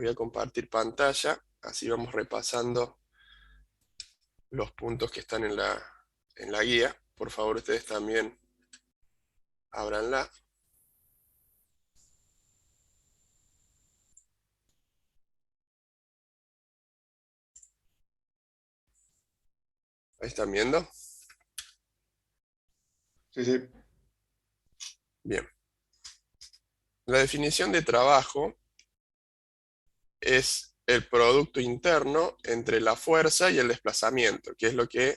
Voy a compartir pantalla, así vamos repasando los puntos que están en la guía. Por favor, ustedes también ábranla. Ahí están viendo. Sí, sí. Bien. La definición de trabajo es el producto interno entre la fuerza y el desplazamiento, que es lo que,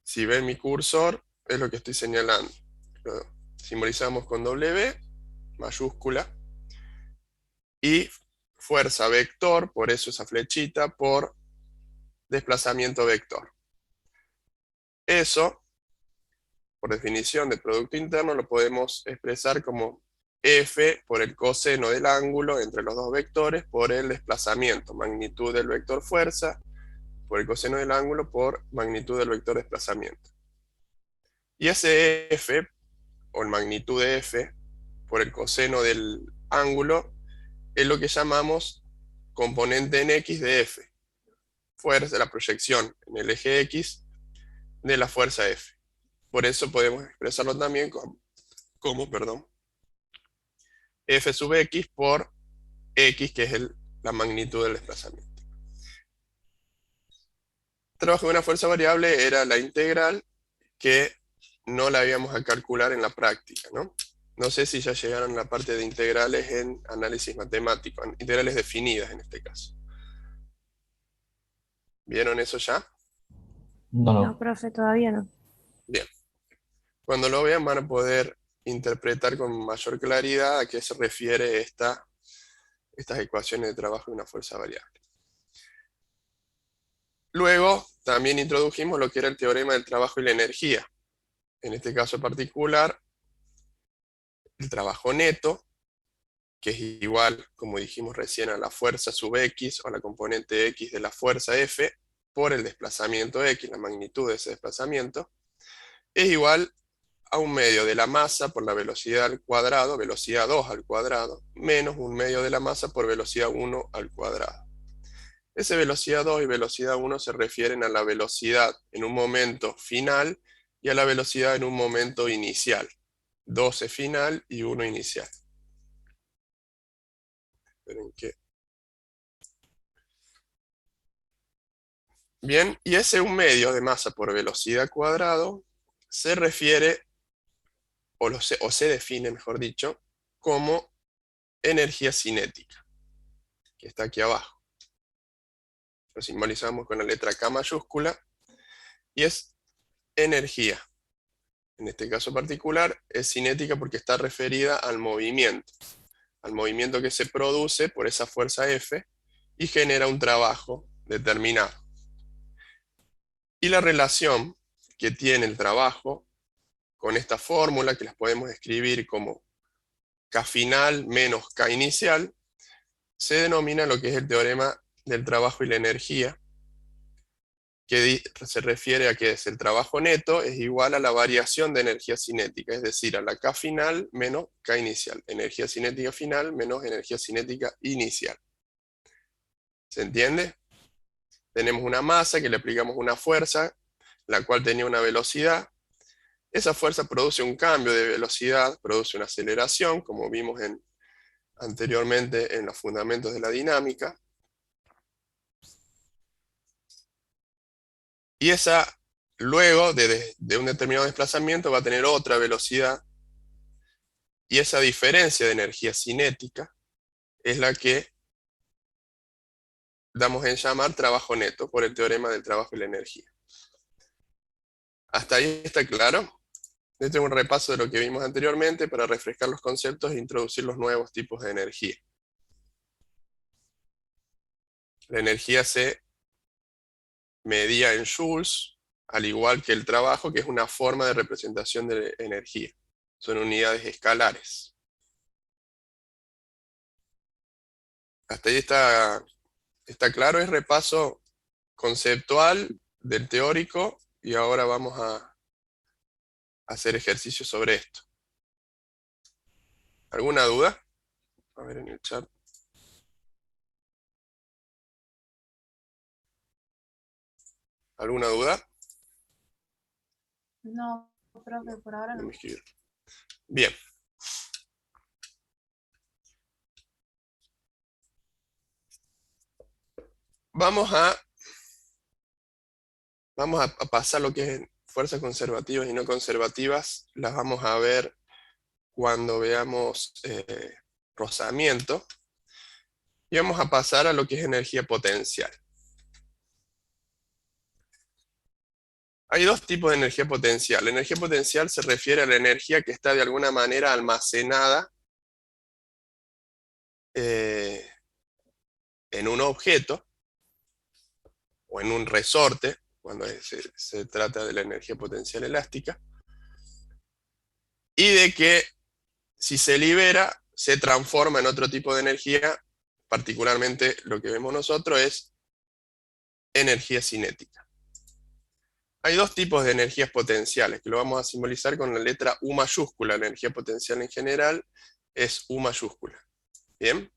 si ven mi cursor, es lo que estoy señalando. Lo simbolizamos con W mayúscula y fuerza vector, por eso esa flechita, por desplazamiento vector. Eso, por definición de producto interno, lo podemos expresar como F por el coseno del ángulo entre los dos vectores por el desplazamiento, magnitud del vector fuerza, por el coseno del ángulo por magnitud del vector desplazamiento. Y ese F, o el magnitud de F, por el coseno del ángulo, es lo que llamamos componente en X de F, fuerza, la proyección en el eje X de la fuerza F. Por eso podemos expresarlo también como F sub X por X, que es la magnitud del desplazamiento. El trabajo de una fuerza variable era la integral que no la íbamos a calcular en la práctica, ¿no? No sé si ya llegaron a la parte de integrales en análisis matemático, integrales definidas en este caso. ¿Vieron eso ya? No, No, no. profe, todavía no. Bien. Cuando lo vean van a poder interpretar con mayor claridad a qué se refiere estas ecuaciones de trabajo de una fuerza variable. Luego también introdujimos lo que era el teorema del trabajo y la energía. En este caso particular, el trabajo neto, que es igual, como dijimos recién, a la fuerza sub X o la componente X de la fuerza F por el desplazamiento X, la magnitud de ese desplazamiento, es igual a un medio de la masa por la velocidad al cuadrado, velocidad 2 al cuadrado, menos un medio de la masa por velocidad 1 al cuadrado. Esa velocidad 2 y velocidad 1 se refieren a la velocidad en un momento final y a la velocidad en un momento inicial. 12 final y 1 inicial. Esperen que... Bien, y ese un medio de masa por velocidad cuadrado se refiere, o se define, mejor dicho, como energía cinética, que está aquí abajo. Lo simbolizamos con la letra K mayúscula, y es energía. En este caso particular es cinética porque está referida al movimiento que se produce por esa fuerza F y genera un trabajo determinado. Y la relación que tiene el trabajo con esta fórmula, que las podemos escribir como K final menos K inicial, se denomina lo que es el teorema del trabajo y la energía, que se refiere a que es el trabajo neto es igual a la variación de energía cinética, es decir, a la K final menos K inicial, energía cinética final menos energía cinética inicial. ¿Se entiende? Tenemos una masa que le aplicamos una fuerza, la cual tenía una velocidad. Esa fuerza produce un cambio de velocidad, produce una aceleración, como vimos anteriormente en los fundamentos de la dinámica. Y esa, luego de un determinado desplazamiento, va a tener otra velocidad. Y esa diferencia de energía cinética es la que damos en llamar trabajo neto por el teorema del trabajo y la energía. ¿Hasta ahí está claro? Este es un repaso de lo que vimos anteriormente para refrescar los conceptos e introducir los nuevos tipos de energía. La energía se medía en joules, al igual que el trabajo, que es una forma de representación de energía. Son unidades escalares. Hasta ahí está claro, es repaso conceptual del teórico y ahora vamos a hacer ejercicios sobre esto. ¿Alguna duda? A ver en el chat. ¿Alguna duda? No, profe, por ahora Déjame no. escribir. Bien. Vamos a pasar lo que es fuerzas conservativas y no conservativas. Las vamos a ver cuando veamos rozamiento. Y vamos a pasar a lo que es energía potencial. Hay dos tipos de energía potencial. La energía potencial se refiere a la energía que está de alguna manera almacenada en un objeto o en un resorte, cuando se trata de la energía potencial elástica, y de que si se libera, se transforma en otro tipo de energía, particularmente lo que vemos nosotros es energía cinética. Hay dos tipos de energías potenciales, que lo vamos a simbolizar con la letra U mayúscula. La energía potencial en general es U mayúscula. ¿Bien?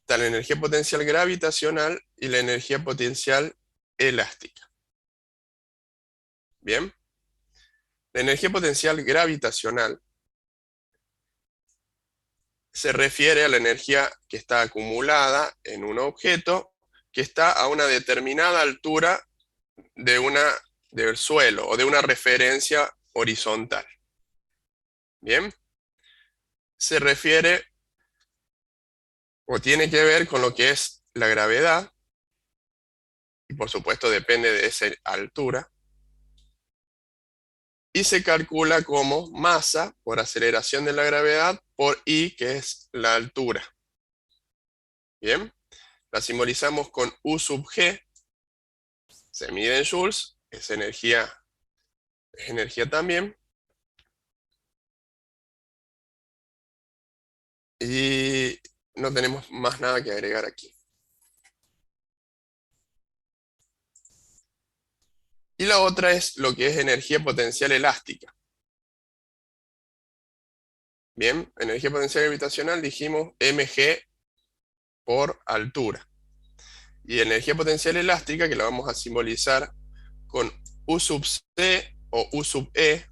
Está la energía potencial gravitacional y la energía potencial elástica. ¿Bien? La energía potencial gravitacional se refiere a la energía que está acumulada en un objeto que está a una determinada altura del suelo o de una referencia horizontal. ¿Bien? Se refiere o tiene que ver con lo que es la gravedad, y por supuesto depende de esa altura, y se calcula como masa por aceleración de la gravedad por I, que es la altura. ¿Bien? La simbolizamos con U sub G, se mide en joules, es energía también, y no tenemos más nada que agregar aquí. Y la otra es lo que es energía potencial elástica. Bien, energía potencial gravitacional dijimos mg por altura. Y energía potencial elástica, que la vamos a simbolizar con U sub C o U sub E,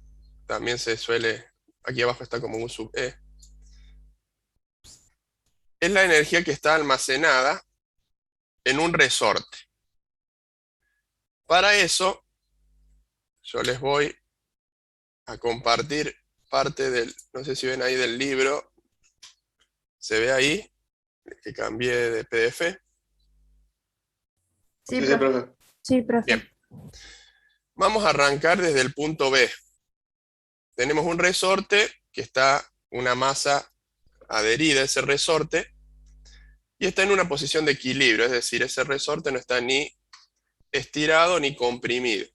también se suele, aquí abajo está como U sub E, es la energía que está almacenada en un resorte. Para eso, yo les voy a compartir parte del, no sé si ven ahí del libro, se ve ahí, que cambié de PDF. Sí, Sí, sí, profe. profe. Sí, profe. Bien, vamos a arrancar desde el punto B. Tenemos un resorte que está una masa adherida a ese resorte y está en una posición de equilibrio, es decir, ese resorte no está ni estirado ni comprimido.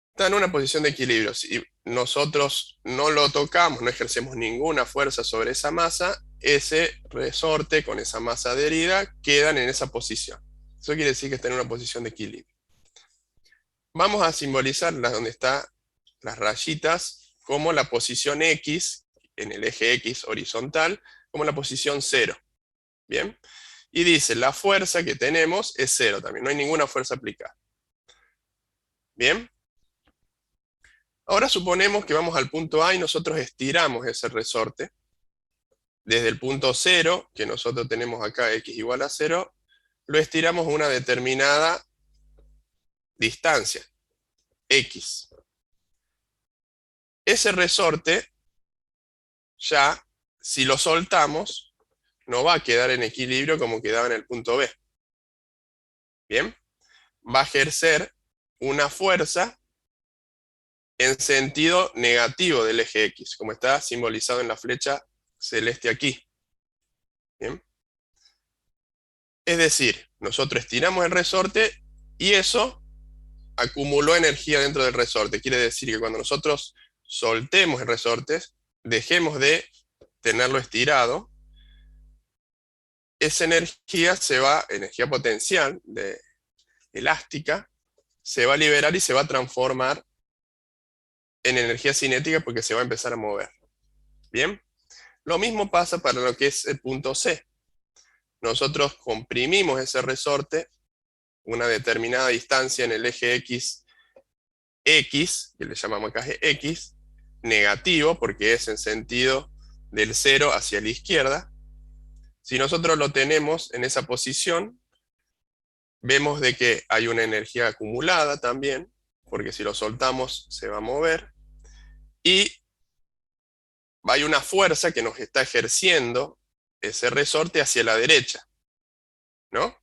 Está en una posición de equilibrio. Si nosotros no lo tocamos, no ejercemos ninguna fuerza sobre esa masa, ese resorte con esa masa adherida quedan en esa posición. Eso quiere decir que está en una posición de equilibrio. Vamos a simbolizarlas donde están las rayitas como la posición X, en el eje X horizontal, como la posición 0. ¿Bien? Y dice, la fuerza que tenemos es 0 también, no hay ninguna fuerza aplicada. ¿Bien? Ahora suponemos que vamos al punto A y nosotros estiramos ese resorte. Desde el punto 0, que nosotros tenemos acá X igual a 0, lo estiramos a una determinada distancia, X. Ese resorte, ya, si lo soltamos, no va a quedar en equilibrio como quedaba en el punto B. ¿Bien? Va a ejercer una fuerza en sentido negativo del eje X, como está simbolizado en la flecha celeste aquí. ¿Bien? Es decir, nosotros estiramos el resorte y eso acumuló energía dentro del resorte. Quiere decir que cuando nosotros soltemos el resorte, dejemos de tenerlo estirado, esa energía se va, energía potencial, elástica, se va a liberar y se va a transformar en energía cinética porque se va a empezar a mover. ¿Bien? Lo mismo pasa para lo que es el punto C. Nosotros comprimimos ese resorte una determinada distancia en el eje X, que le llamamos acá X, negativo, porque es en sentido del 0 hacia la izquierda. Si nosotros lo tenemos en esa posición, vemos de que hay una energía acumulada también, porque si lo soltamos se va a mover, y hay una fuerza que nos está ejerciendo ese resorte hacia la derecha, ¿no?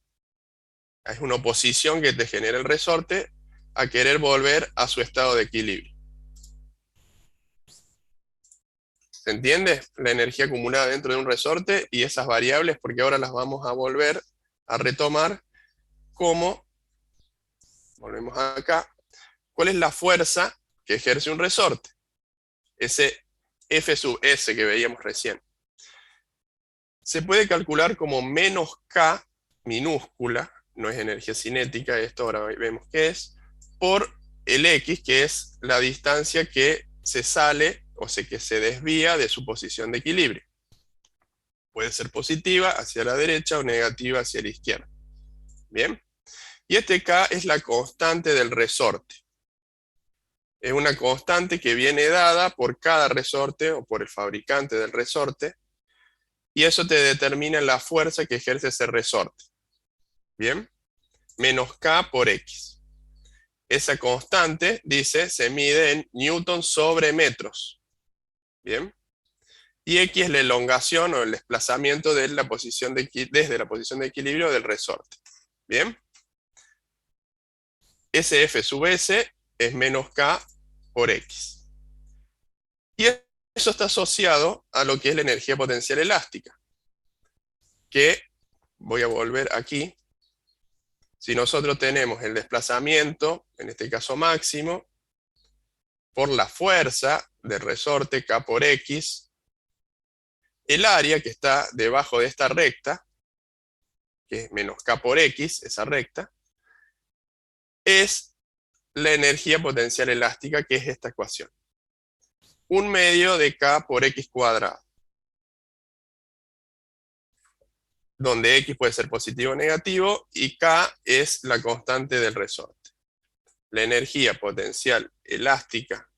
Es una oposición que te genera el resorte a querer volver a su estado de equilibrio. ¿Se entiende? La energía acumulada dentro de un resorte y esas variables, porque ahora las vamos a volver a retomar como, volvemos acá, ¿cuál es la fuerza que ejerce un resorte? Ese F sub S que veíamos recién. Se puede calcular como menos K minúscula, no es energía cinética, esto ahora vemos qué es, por el X, que es la distancia que se sale o sea, que se desvía de su posición de equilibrio. Puede ser positiva hacia la derecha o negativa hacia la izquierda. Bien. Y este K es la constante del resorte. Es una constante que viene dada por cada resorte o por el fabricante del resorte, y eso te determina la fuerza que ejerce ese resorte. Bien. Menos K por X. Esa constante, dice, se mide en newton sobre metros. Bien. Y X es la elongación o el desplazamiento de la posición desde la posición de equilibrio del resorte. Bien. SF sub S es menos K por X. Y eso está asociado a lo que es la energía potencial elástica, que voy a volver aquí. Si nosotros tenemos el desplazamiento, en este caso máximo, por la fuerza del resorte K por X, el área que está debajo de esta recta, que es menos K por X, esa recta, es la energía potencial elástica, que es esta ecuación. 1/2 de K por X cuadrado, donde X puede ser positivo o negativo, y K es la constante del resorte. La energía potencial elástica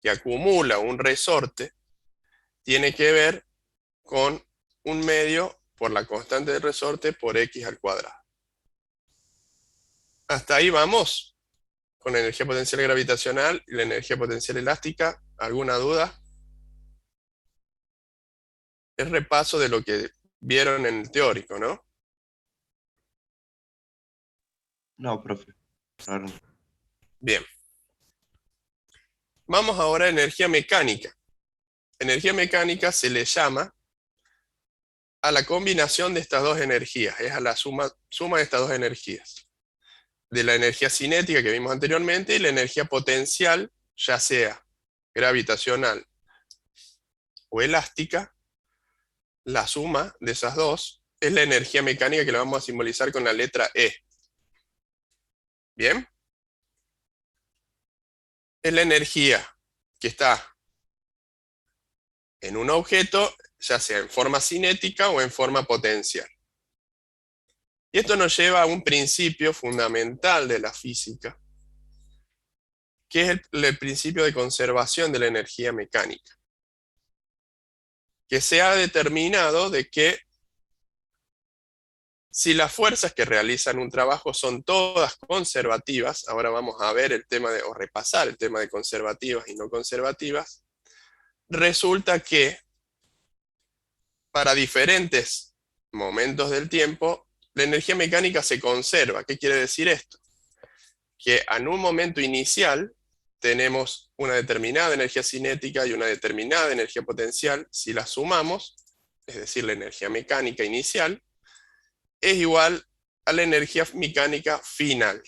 que acumula un resorte tiene que ver con 1/2 por la constante del resorte por X al cuadrado. Hasta ahí vamos con la energía potencial gravitacional y la energía potencial elástica. ¿Alguna duda? Es repaso de lo que vieron en el teórico, ¿no? No, profe. Claro. Bien. Vamos ahora a energía mecánica. Energía mecánica se le llama a la combinación de estas dos energías, es a la suma de estas dos energías. De la energía cinética que vimos anteriormente y la energía potencial, ya sea gravitacional o elástica, la suma de esas dos es la energía mecánica, que la vamos a simbolizar con la letra E. ¿Bien? Es la energía que está en un objeto, ya sea en forma cinética o en forma potencial. Y esto nos lleva a un principio fundamental de la física, que es el principio de conservación de la energía mecánica, que se ha determinado de que si las fuerzas que realizan un trabajo son todas conservativas, ahora vamos a ver el tema o repasar el tema de conservativas y no conservativas, resulta que para diferentes momentos del tiempo, la energía mecánica se conserva. ¿Qué quiere decir esto? Que en un momento inicial tenemos una determinada energía cinética y una determinada energía potencial. Si las sumamos, es decir, la energía mecánica inicial, es igual a la energía mecánica final.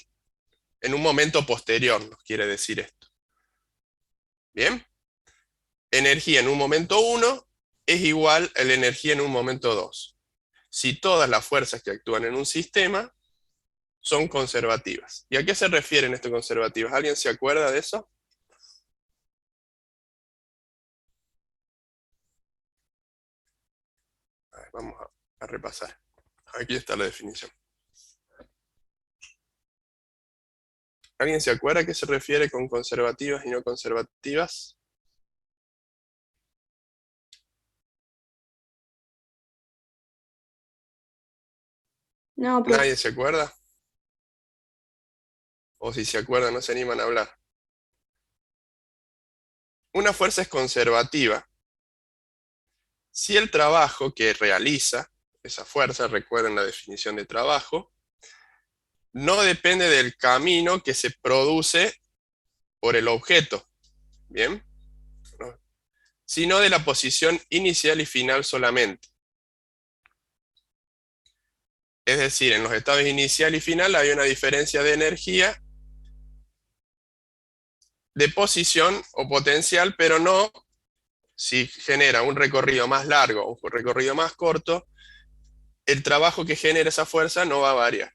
En un momento posterior nos quiere decir esto. ¿Bien? Energía en un momento 1 es igual a la energía en un momento 2. Si todas las fuerzas que actúan en un sistema son conservativas. ¿Y a qué se refieren estas conservativas? ¿Alguien se acuerda de eso? A ver, vamos a repasar. Aquí está la definición. ¿Alguien se acuerda a qué se refiere con conservativas y no conservativas? No, profe. ¿Nadie se acuerda? O si se acuerdan, no se animan a hablar. Una fuerza es conservativa si el trabajo que realiza esa fuerza, recuerden la definición de trabajo, no depende del camino que se produce por el objeto, ¿bien? ¿No? Sino de la posición inicial y final solamente. Es decir, en los estados inicial y final hay una diferencia de energía, de posición o potencial, pero no si genera un recorrido más largo o un recorrido más corto, el trabajo que genera esa fuerza no va a variar.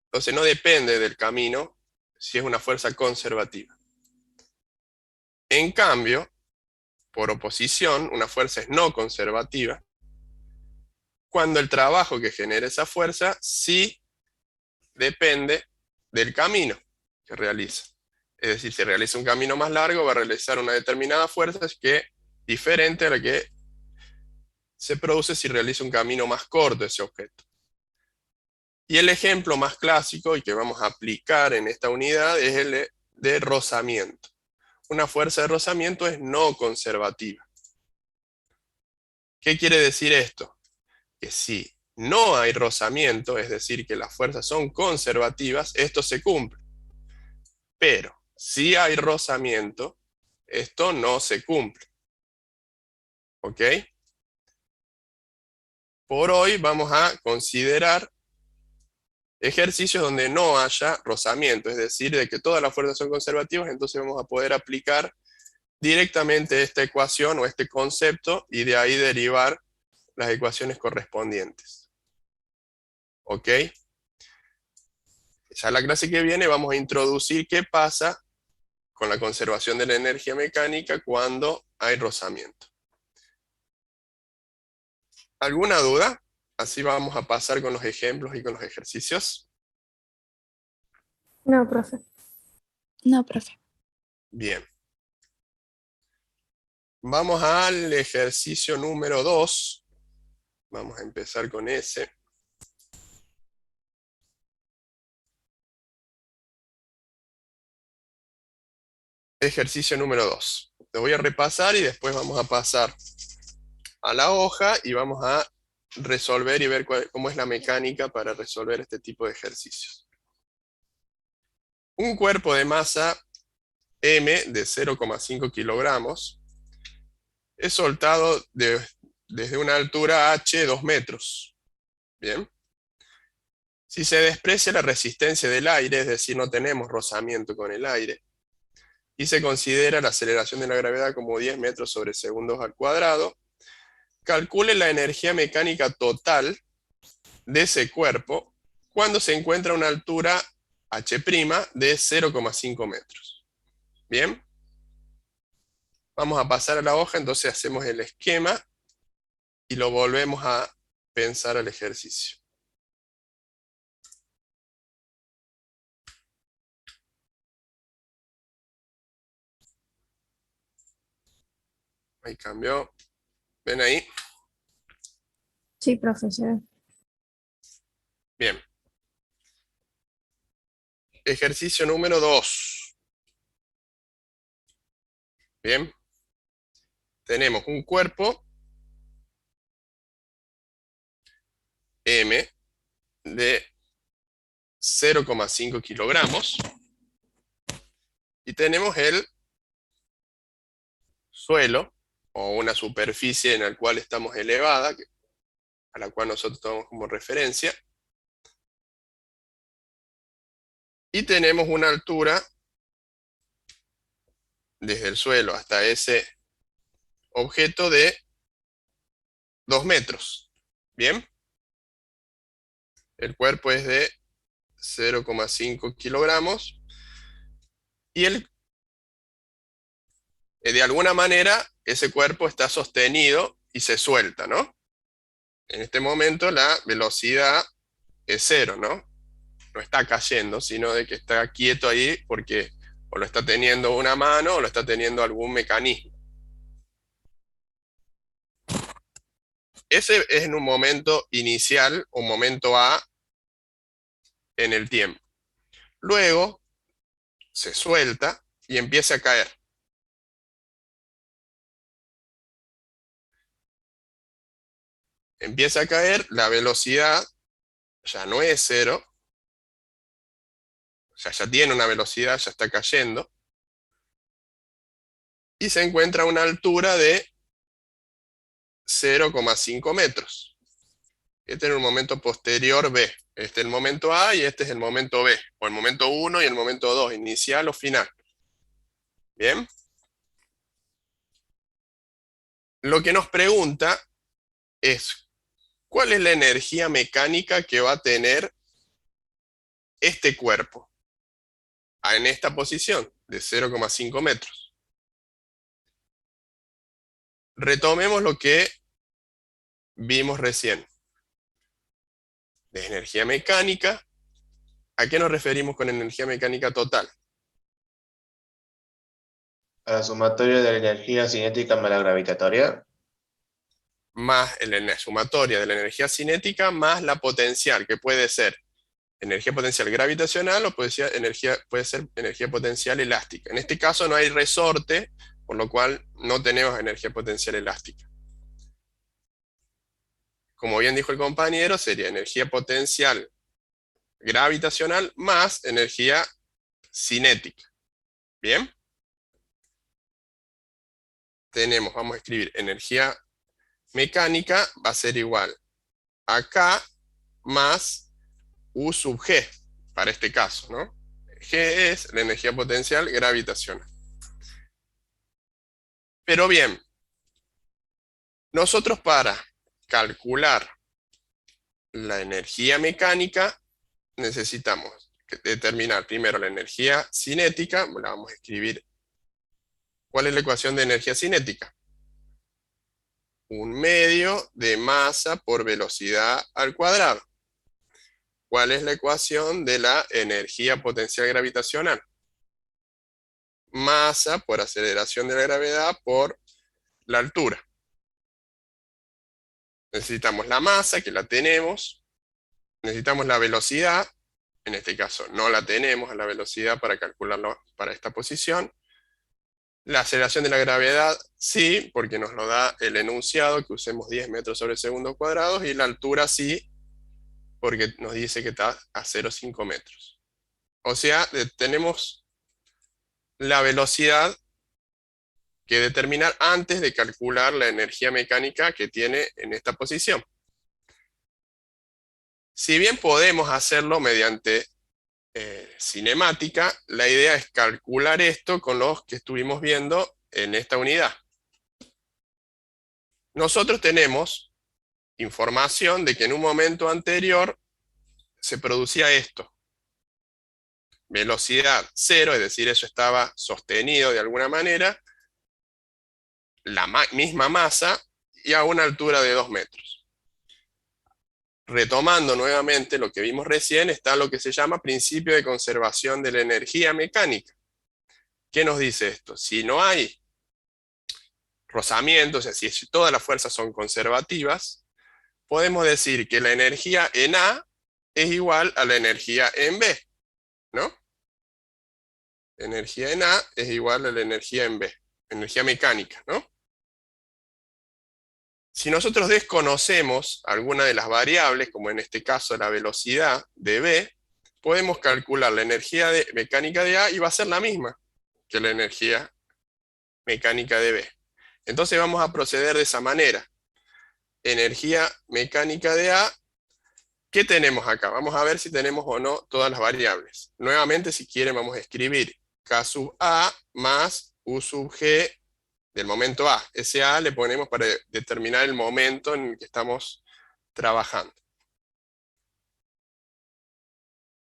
Entonces no depende del camino si es una fuerza conservativa. En cambio, por oposición, una fuerza es no conservativa cuando el trabajo que genera esa fuerza sí depende del camino que realiza. Es decir, si realiza un camino más largo, va a realizar una determinada fuerza que es diferente a la que se produce si realiza un camino más corto ese objeto. Y el ejemplo más clásico y que vamos a aplicar en esta unidad es el de rozamiento. Una fuerza de rozamiento es no conservativa. ¿Qué quiere decir esto? Que si no hay rozamiento, es decir, que las fuerzas son conservativas, esto se cumple. Pero si hay rozamiento, esto no se cumple. ¿Ok? Por hoy vamos a considerar ejercicios donde no haya rozamiento, es decir, de que todas las fuerzas son conservativas, entonces vamos a poder aplicar directamente esta ecuación o este concepto y de ahí derivar las ecuaciones correspondientes. ¿Ok? Ya en la clase que viene vamos a introducir qué pasa con la conservación de la energía mecánica cuando hay rozamiento. ¿Alguna duda? Así vamos a pasar con los ejemplos y con los ejercicios. No, profe. No, profe. Bien. Vamos al ejercicio número 2. Vamos a empezar con ese. Ejercicio número 2. Lo voy a repasar y después vamos a pasar a la hoja y vamos a resolver y ver cómo es la mecánica para resolver este tipo de ejercicios. Un cuerpo de masa M de 0,5 kilogramos es soltado desde una altura h 2 metros. Bien. Si se desprecia la resistencia del aire, es decir, no tenemos rozamiento con el aire, y se considera la aceleración de la gravedad como 10 metros sobre segundos al cuadrado, calcule la energía mecánica total de ese cuerpo cuando se encuentra a una altura h' de 0,5 metros. Bien. Vamos a pasar a la hoja, entonces hacemos el esquema y lo volvemos a pensar al ejercicio. Ahí cambió. ¿Ven ahí? Sí, profe, se ve. Bien. Ejercicio número 2. Bien. Tenemos un cuerpo M de 0,5 kilogramos y tenemos el suelo o una superficie en la cual estamos elevada, a la cual nosotros tomamos como referencia, y tenemos una altura desde el suelo hasta ese objeto de 2 metros. Bien. El cuerpo es de 0,5 kilogramos y de alguna manera ese cuerpo está sostenido y se suelta, ¿no? En este momento la velocidad es 0, ¿no? no está cayendo, sino de que está quieto ahí porque o lo está teniendo una mano o lo está teniendo algún mecanismo. Ese es en un momento inicial, un momento A en el tiempo. Luego se suelta y empieza a caer. Empieza a caer, la velocidad ya no es cero, o sea, ya tiene una velocidad, ya está cayendo, y se encuentra a una altura de 0,5 metros. Este es un momento posterior B. Este es el momento A y este es el momento B, o el momento 1 y el momento 2, inicial o final. ¿Bien? Lo que nos pregunta es, ¿cuál es la energía mecánica que va a tener este cuerpo en esta posición de 0,5 metros? Retomemos lo que vimos recién. De energía mecánica, ¿a qué nos referimos con energía mecánica total? A la sumatoria de la energía cinética más la gravitatoria. Más la sumatoria de la energía cinética más la potencial, que puede ser energía potencial gravitacional o puede ser energía potencial elástica. En este caso no hay resorte, por lo cual no tenemos energía potencial elástica. Como bien dijo el compañero, sería energía potencial gravitacional más energía cinética. ¿Bien? Vamos a escribir energía mecánica, va a ser igual a K más U sub G, para este caso, ¿no? G es la energía potencial gravitacional. Pero bien, nosotros para calcular la energía mecánica necesitamos determinar primero la energía cinética, la vamos a escribir. ¿Cuál es la ecuación de energía cinética? 1/2 de masa por velocidad al cuadrado. ¿Cuál es la ecuación de la energía potencial gravitacional? Masa por aceleración de la gravedad por la altura. Necesitamos la masa, que la tenemos. Necesitamos la velocidad. En este caso no la tenemos a la velocidad para calcularlo para esta posición. La aceleración de la gravedad, sí, porque nos lo da el enunciado, que usemos 10 metros sobre segundo cuadrados, y la altura sí, porque nos dice que está a 0,5 metros. O sea, tenemos la velocidad que determinar antes de calcular la energía mecánica que tiene en esta posición. Si bien podemos hacerlo mediante cinemática, la idea es calcular esto con los que estuvimos viendo en esta unidad. Nosotros tenemos información de que en un momento anterior se producía esto. Velocidad cero, es decir, eso estaba sostenido de alguna manera, la misma masa y a una altura de 2 metros. Retomando nuevamente lo que vimos recién, está lo que se llama principio de conservación de la energía mecánica. ¿Qué nos dice esto? Si no hay rozamiento, o sea, si todas las fuerzas son conservativas, podemos decir que la energía en A es igual a la energía en B, ¿no? Energía en A es igual a la energía en B, energía mecánica, ¿no? Si nosotros desconocemos alguna de las variables, como en este caso la velocidad de B, podemos calcular la energía mecánica de A y va a ser la misma que la energía mecánica de B. Entonces vamos a proceder de esa manera. Energía mecánica de A, ¿qué tenemos acá? Vamos a ver si tenemos o no todas las variables. Nuevamente, si quieren, vamos a escribir K sub A más U sub G del momento A. Ese A le ponemos para determinar el momento en el que estamos trabajando.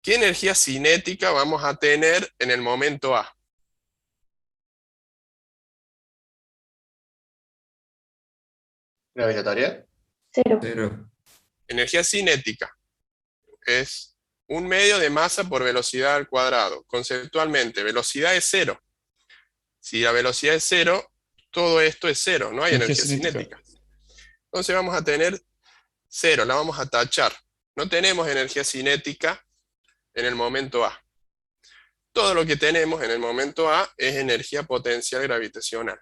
¿Qué energía cinética vamos a tener en el momento A? ¿Gravitatoria? Cero. Cero. Energía cinética es 1 medio de masa por velocidad al cuadrado. Conceptualmente, velocidad es 0. Si la velocidad es 0, todo esto es 0, no hay energía cinética. Entonces vamos a tener 0, la vamos a tachar. No tenemos energía cinética en el momento A. Todo lo que tenemos en el momento A es energía potencial gravitacional,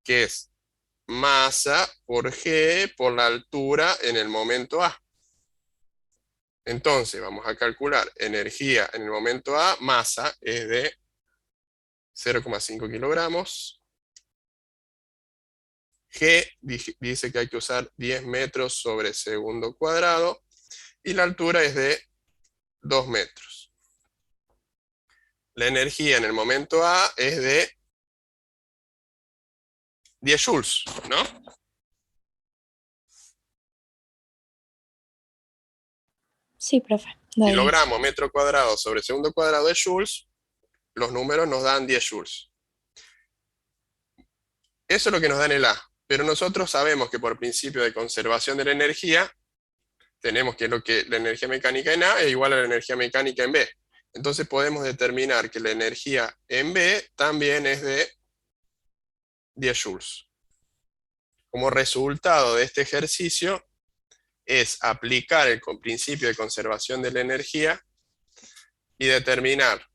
que es masa por G por la altura en el momento A. Entonces vamos a calcular energía en el momento A, masa es de 0,5 kilogramos. G dice que hay que usar 10 metros sobre segundo cuadrado y la altura es de 2 metros. La energía en el momento A es de 10 joules, ¿no? Sí, profe. Da 10. Kilogramo, metro cuadrado sobre segundo cuadrado de joules, los números nos dan 10 joules. Eso es lo que nos da en el A, pero nosotros sabemos que por principio de conservación de la energía, tenemos que la energía mecánica en A es igual a la energía mecánica en B. Entonces podemos determinar que la energía en B también es de 10 joules. Como resultado de este ejercicio, es aplicar el principio de conservación de la energía y determinar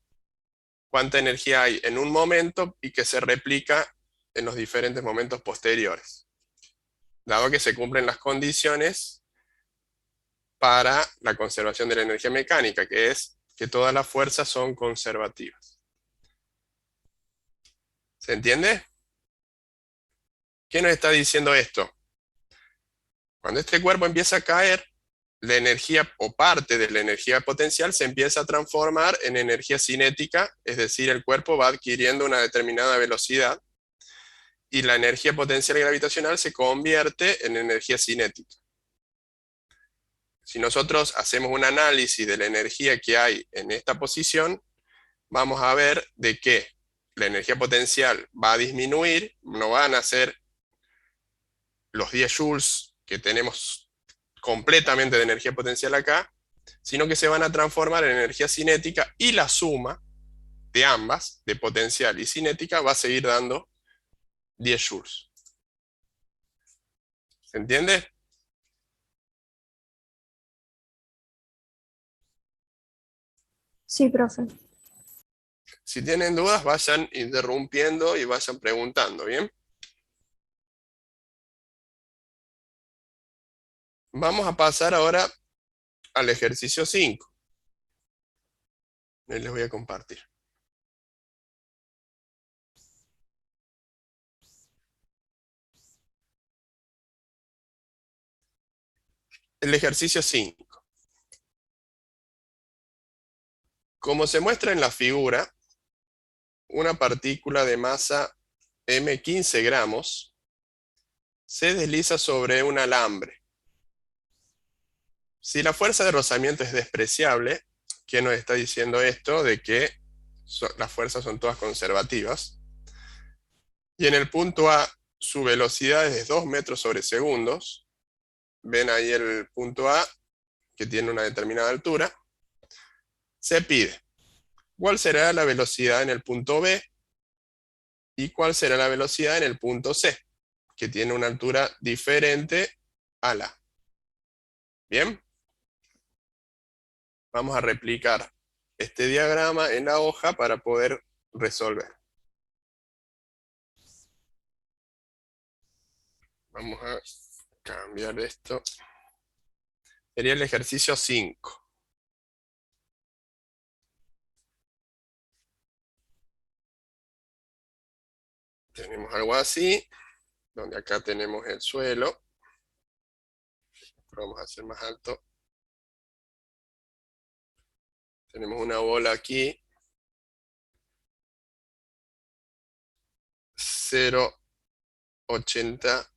cuánta energía hay en un momento y que se replica en los diferentes momentos posteriores, dado que se cumplen las condiciones para la conservación de la energía mecánica, que es que todas las fuerzas son conservativas. ¿Se entiende? ¿Qué nos está diciendo esto? Cuando este cuerpo empieza a caer, la energía o parte de la energía potencial se empieza a transformar en energía cinética, es decir, el cuerpo va adquiriendo una determinada velocidad y la energía potencial gravitacional se convierte en energía cinética. Si nosotros hacemos un análisis de la energía que hay en esta posición, vamos a ver de que la energía potencial va a disminuir, no van a ser los 10 joules que tenemos completamente de energía potencial acá, sino que se van a transformar en energía cinética y la suma de ambas, de potencial y cinética, va a seguir dando 10 joules. ¿Se entiende? Sí, profe. Si tienen dudas, vayan interrumpiendo y vayan preguntando, ¿bien? Vamos a pasar ahora al ejercicio 5. Les voy a compartir. El ejercicio 5. Como se muestra en la figura, una partícula de masa m 15 gramos se desliza sobre un alambre. Si la fuerza de rozamiento es despreciable, ¿qué nos está diciendo esto? De que las fuerzas son todas conservativas. Y en el punto A, su velocidad es de 2 metros sobre segundos. Ven ahí el punto A, que tiene una determinada altura. Se pide, ¿cuál será la velocidad en el punto B? ¿Y cuál será la velocidad en el punto C? Que tiene una altura diferente a la. ¿Bien? Vamos a replicar este diagrama en la hoja para poder resolver. Vamos a cambiar esto. Sería el ejercicio 5. Tenemos algo así, donde acá tenemos el suelo. Vamos a hacer más alto. Tenemos una bola aquí. 0,80,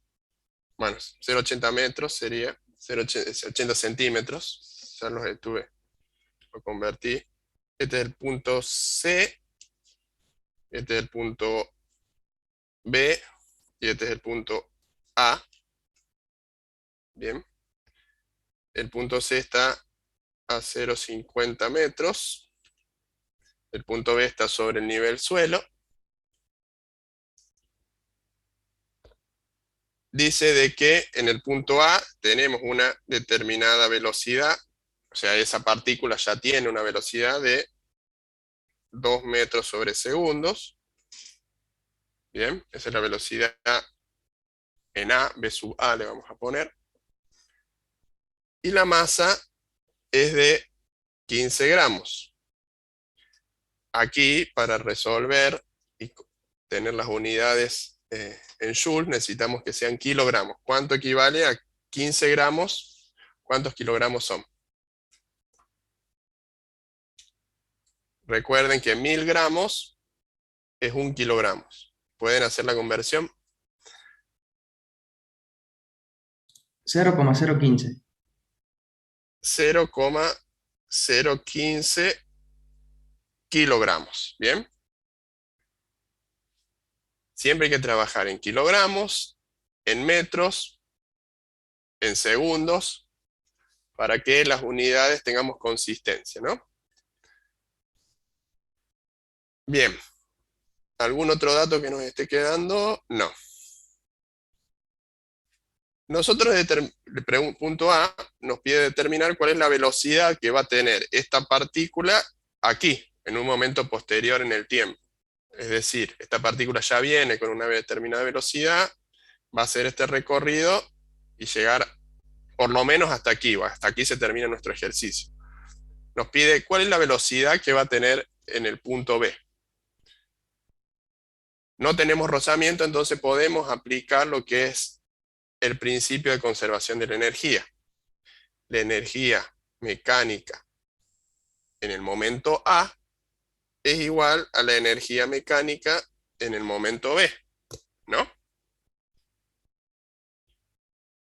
bueno, 0,80 metros sería, 0,80 centímetros, ya los estuve, lo convertí. Este es el punto C, este es el punto B, y este es el punto A. Bien. El punto C está a 0,50 metros. El punto B está sobre el nivel suelo. Dice de que en el punto A tenemos una determinada velocidad, o sea, esa partícula ya tiene una velocidad de 2 metros sobre segundos. Bien, esa es la velocidad en A, B sub A le vamos a poner. Y la masa es de 15 gramos. Aquí, para resolver y tener las unidades en joules, necesitamos que sean kilogramos. ¿Cuánto equivale a 15 gramos? ¿Cuántos kilogramos son? Recuerden que 1000 gramos es 1 kilogramo. ¿Pueden hacer la conversión? 0,015. 0,015 kilogramos. ¿Bien? Siempre hay que trabajar en kilogramos, en metros, en segundos, para que las unidades tengamos consistencia, ¿no? Bien. ¿Algún otro dato que nos esté quedando? No. Nosotros, punto A, nos pide determinar cuál es la velocidad que va a tener esta partícula aquí, en un momento posterior en el tiempo. Es decir, esta partícula ya viene con una determinada velocidad, va a hacer este recorrido y llegar por lo menos hasta aquí, hasta aquí se termina nuestro ejercicio. Nos pide cuál es la velocidad que va a tener en el punto B. No tenemos rozamiento, entonces podemos aplicar lo que es el principio de conservación de la energía. La energía mecánica en el momento A es igual a la energía mecánica en el momento B, ¿no?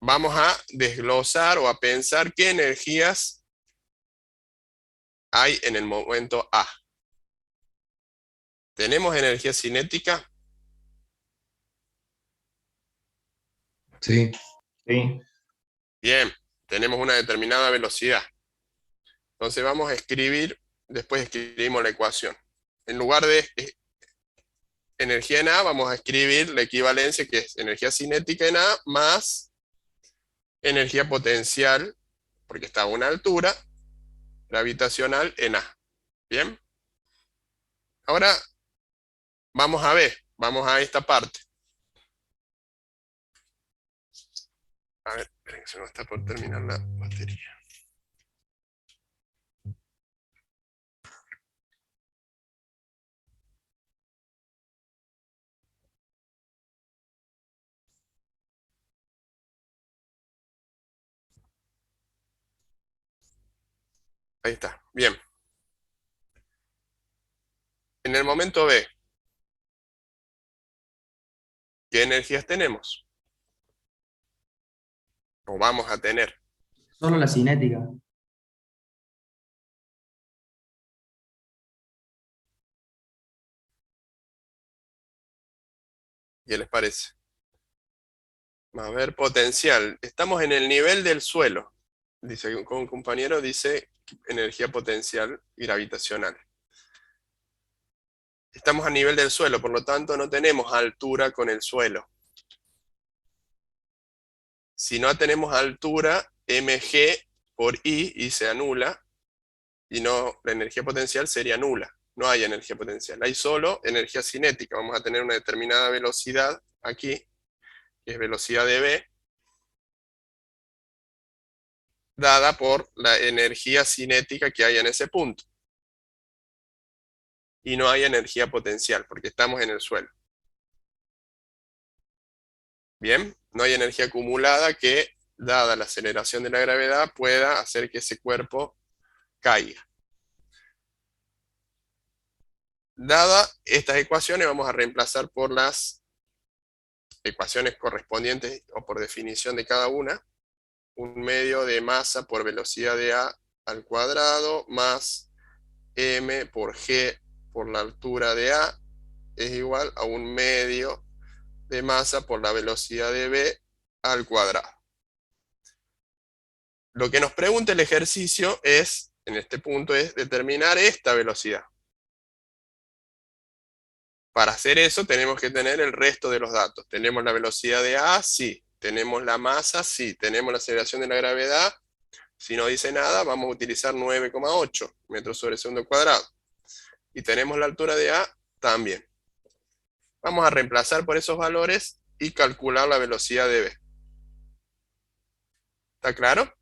Vamos a desglosar o a pensar qué energías hay en el momento A. ¿Tenemos energía cinética? Sí. Sí. Bien, tenemos una determinada velocidad. Entonces vamos a escribir, después escribimos la ecuación. En lugar de energía en A, vamos a escribir la equivalencia, que es energía cinética en A más energía potencial, porque está a una altura, gravitacional en A. ¿Bien? Ahora vamos a ver, vamos a esta parte. A ver, esperen que se nos está por terminar la batería. Ahí está, bien. En el momento B, ¿qué energías tenemos? O vamos a tener. Solo la cinética. ¿Qué les parece? A ver, potencial. Estamos en el nivel del suelo. Dice un compañero, dice energía potencial gravitacional. Estamos a nivel del suelo, por lo tanto no tenemos altura con el suelo. Si no tenemos altura, mg por I se anula, y no, la energía potencial sería nula. No hay energía potencial, hay solo energía cinética. Vamos a tener una determinada velocidad aquí, que es velocidad de B, dada por la energía cinética que hay en ese punto. Y no hay energía potencial, porque estamos en el suelo. Bien, no hay energía acumulada que, dada la aceleración de la gravedad, pueda hacer que ese cuerpo caiga. Dadas estas ecuaciones, vamos a reemplazar por las ecuaciones correspondientes, o por definición de cada una. Un medio de masa por velocidad de A al cuadrado, más m por g por la altura de A, es igual a un medio de masa por la velocidad de B al cuadrado. Lo que nos pregunta el ejercicio es en este punto es determinar esta velocidad. Para hacer eso tenemos que tener el resto de los datos. Tenemos la velocidad de A, sí. Tenemos la masa, sí. Tenemos la aceleración de la gravedad. Si no dice nada, vamos a utilizar 9,8 metros sobre segundo cuadrado. Y tenemos la altura de A también. Vamos a reemplazar por esos valores y calcular la velocidad de B. ¿Está claro?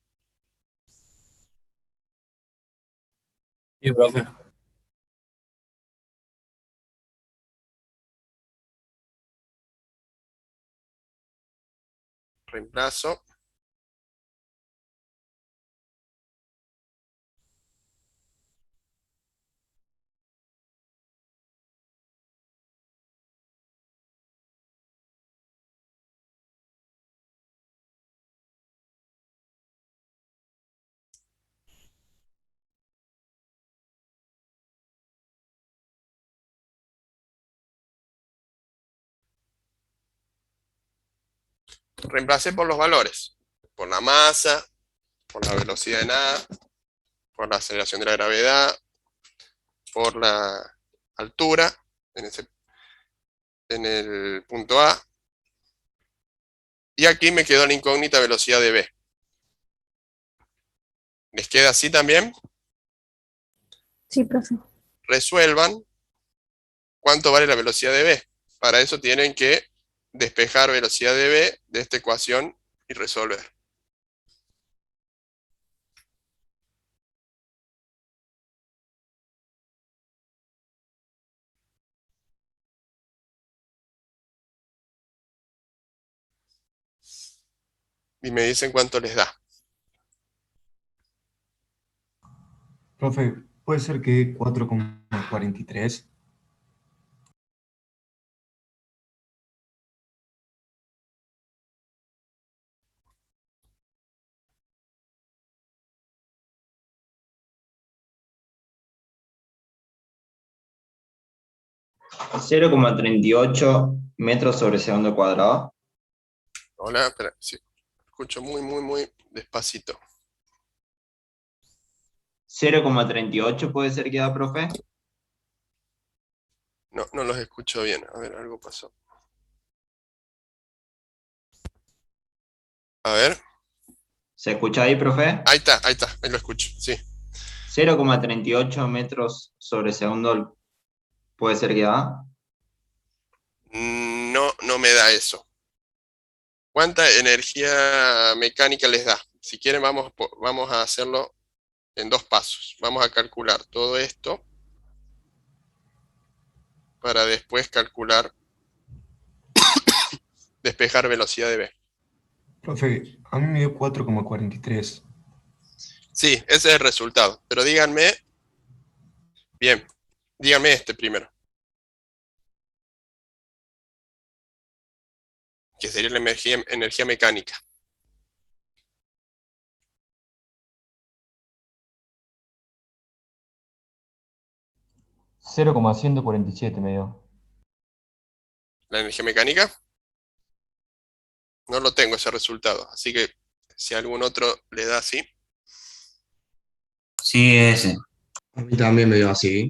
Sí, profe. Reemplazo. Reemplacé por los valores. Por la masa, por la velocidad en A, por la aceleración de la gravedad, por la altura en el punto A. Y aquí me quedó la incógnita velocidad de B. ¿Les queda así también? Sí, profe. Resuelvan cuánto vale la velocidad de B. Para eso tienen que despejar velocidad de B de esta ecuación y resolver. Y me dicen cuánto les da. Profe, ¿puede ser que 4,43? ¿0,38 metros sobre segundo cuadrado? Hola, espera, sí. Escucho muy despacito. 0,38 puede ser que da, profe. No los escucho bien. A ver, algo pasó. A ver. ¿Se escucha ahí, profe? Ahí está, ahí lo escucho, sí. 0,38 metros sobre segundo puede ser que da. No me da eso. ¿Cuánta energía mecánica les da? Si quieren vamos a hacerlo en dos pasos. Vamos a calcular todo esto para después calcular, despejar velocidad de B. Profe, a mí me dio 4,43. Sí, ese es el resultado. Pero díganme, bien, díganme este primero. Que sería la energía mecánica. $0,147 me dio. ¿La energía mecánica? No lo tengo ese resultado, así que si algún otro le da así. Sí, ese. A mí también me dio así.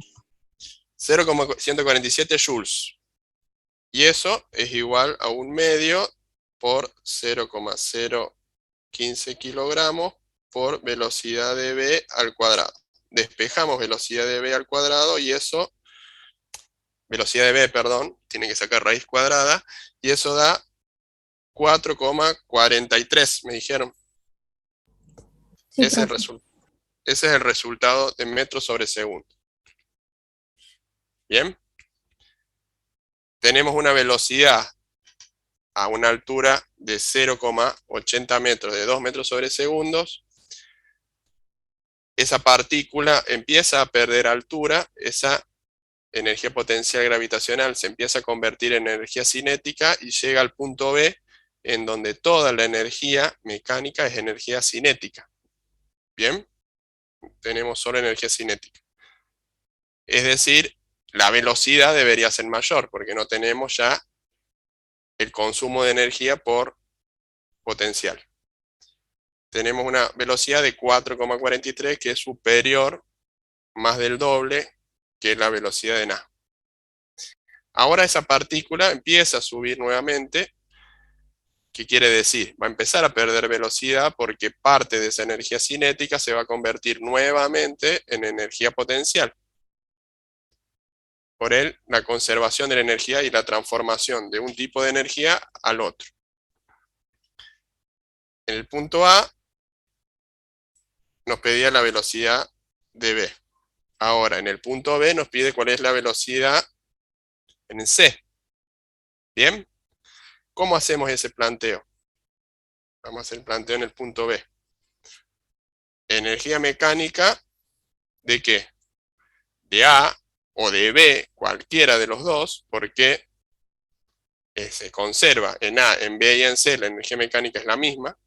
0,147 joules. Y eso es igual a 1/2 por 0,015 kilogramos por velocidad de B al cuadrado. Despejamos velocidad de B al cuadrado y eso, velocidad de B, perdón, tiene que sacar raíz cuadrada, y eso da 4,43, me dijeron. Sí, Ese profe. es el resultado de metros sobre segundo. ¿Bien? Tenemos una velocidad a una altura de 0,80 metros, de 2 metros sobre segundos. Esa partícula empieza a perder altura, esa energía potencial gravitacional se empieza a convertir en energía cinética y llega al punto B, en donde toda la energía mecánica es energía cinética. ¿Bien? Tenemos solo energía cinética. Es decir, la velocidad debería ser mayor, porque no tenemos ya el consumo de energía por potencial. tenemos una velocidad de 4,43 que es superior, más del doble, que la velocidad en A. Ahora esa partícula empieza a subir nuevamente. ¿Qué quiere decir? Va a empezar a perder velocidad porque parte de esa energía cinética se va a convertir nuevamente en energía potencial. Por él, la conservación de la energía y la transformación de un tipo de energía al otro. En el punto A nos pedía la velocidad de B. Ahora, en el punto B nos pide cuál es la velocidad en C. ¿Bien? ¿Cómo hacemos ese planteo? Vamos a hacer el planteo en el punto B. Energía mecánica, ¿de qué? De A o de B, cualquiera de los dos, porque se conserva en A, en B y en C, la energía mecánica es la misma.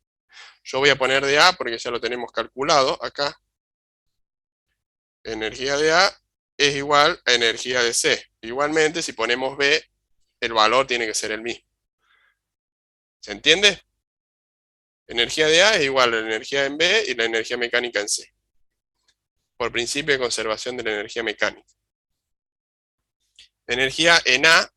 Yo voy a poner de A porque ya lo tenemos calculado acá. Energía de A es igual a energía de C. Igualmente, si ponemos B, el valor tiene que ser el mismo. ¿Se entiende? Energía de A es igual a la energía en B y la energía mecánica en C. Por principio de conservación de la energía mecánica. Energía en A,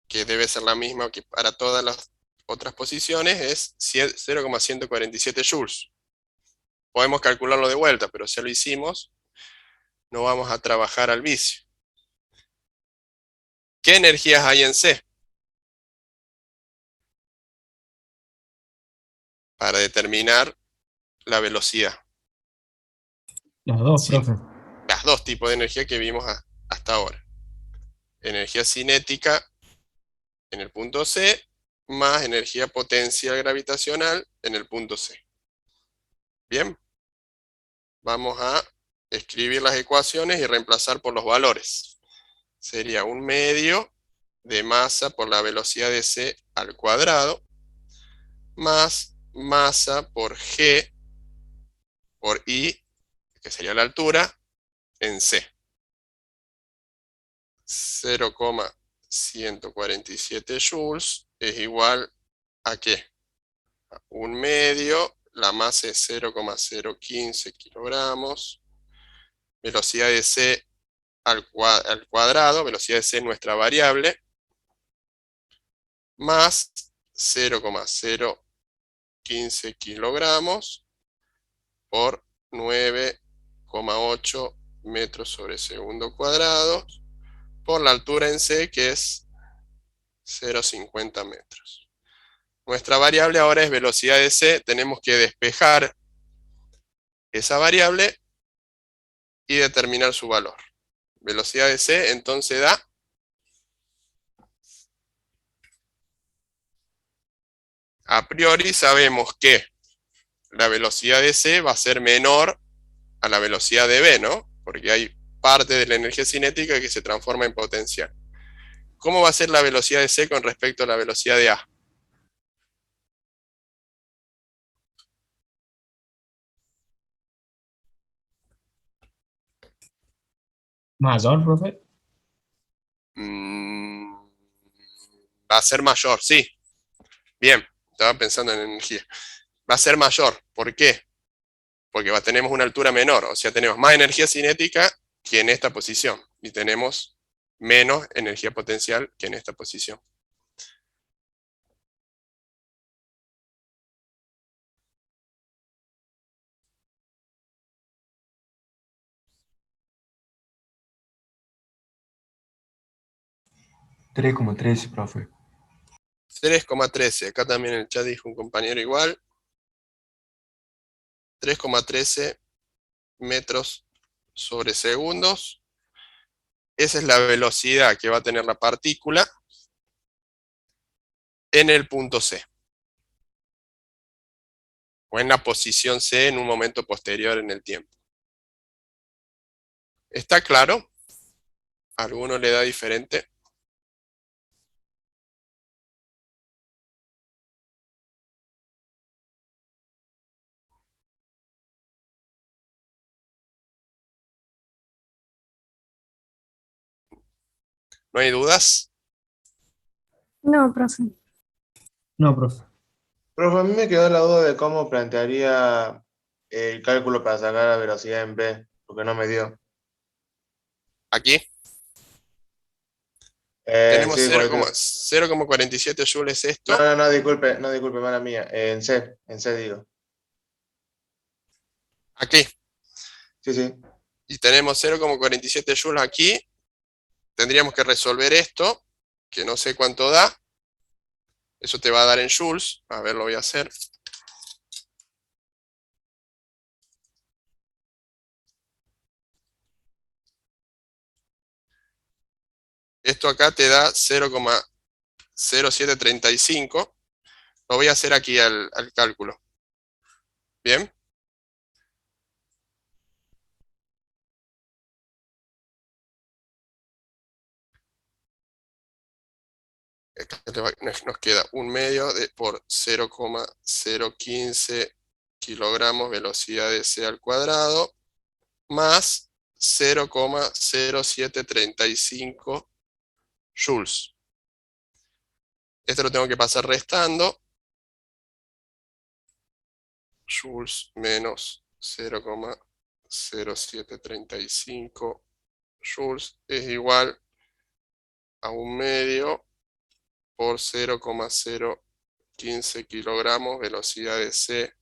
que debe ser la misma que para todas las otras posiciones, es 0,147 joules. Podemos calcularlo de vuelta, pero si ya lo hicimos, no vamos a trabajar al vicio. ¿Qué energías hay en C? Para determinar la velocidad. Las dos, Sí. profe. Las dos tipos de energía que vimos hasta ahora. Energía cinética en el punto C, más energía potencial gravitacional en el punto C. Bien. Vamos a escribir las ecuaciones y reemplazar por los valores. Sería 1/2 de masa por la velocidad de C al cuadrado, más masa por G por I, que sería la altura, en C. 0,147 joules es igual a ¿qué? A 1/2, la masa es 0,015 kilogramos, velocidad de C al cuadrado, velocidad de C nuestra variable, más 0,015 kilogramos por 9,8 metros sobre segundo cuadrado, por la altura en C, que es 0,50 metros. Nuestra variable ahora es velocidad de C, tenemos que despejar esa variable y determinar su valor. Velocidad de C entonces da a priori sabemos que la velocidad de C va a ser menor a la velocidad de B, ¿no? Porque hay parte de la energía cinética que se transforma en potencial. ¿Cómo va a ser la velocidad de C con respecto a la velocidad de A? Mayor, profe. Va a ser mayor, sí. Bien, estaba pensando en energía. Va a ser mayor. ¿Por qué? Porque tenemos una altura menor, o sea, tenemos más energía cinética que en esta posición, y tenemos menos energía potencial que en esta posición. $3,13, profe. 3,13, acá también en el chat dijo un compañero igual. 3,13 metros sobre segundos. Esa es la velocidad que va a tener la partícula en el punto C. O en la posición C en un momento posterior en el tiempo. ¿Está claro? ¿A alguno le da diferente? ¿No hay dudas? No, profe. No, profe. Profe, a mí me quedó la duda de cómo plantearía el cálculo para sacar la velocidad en B, porque no me dio. Aquí tenemos Sí, porque... 0,47 joules No, esto. no, no, disculpe, no, disculpe, mala mía. En C digo. Aquí. Sí, sí. Y tenemos 0,47 joules aquí. Tendríamos que resolver esto, que no sé cuánto da. Eso te va a dar en joules. A ver, lo voy a hacer. Esto acá te da 0,0735. Lo voy a hacer aquí al cálculo. ¿Bien? Nos queda 1/2 por 0,015 kilogramos velocidad de c al cuadrado más 0,0735 joules. Esto lo tengo que pasar restando. Joules menos 0,0735 joules es igual a 1/2 por 0,015 kilogramos velocidad de c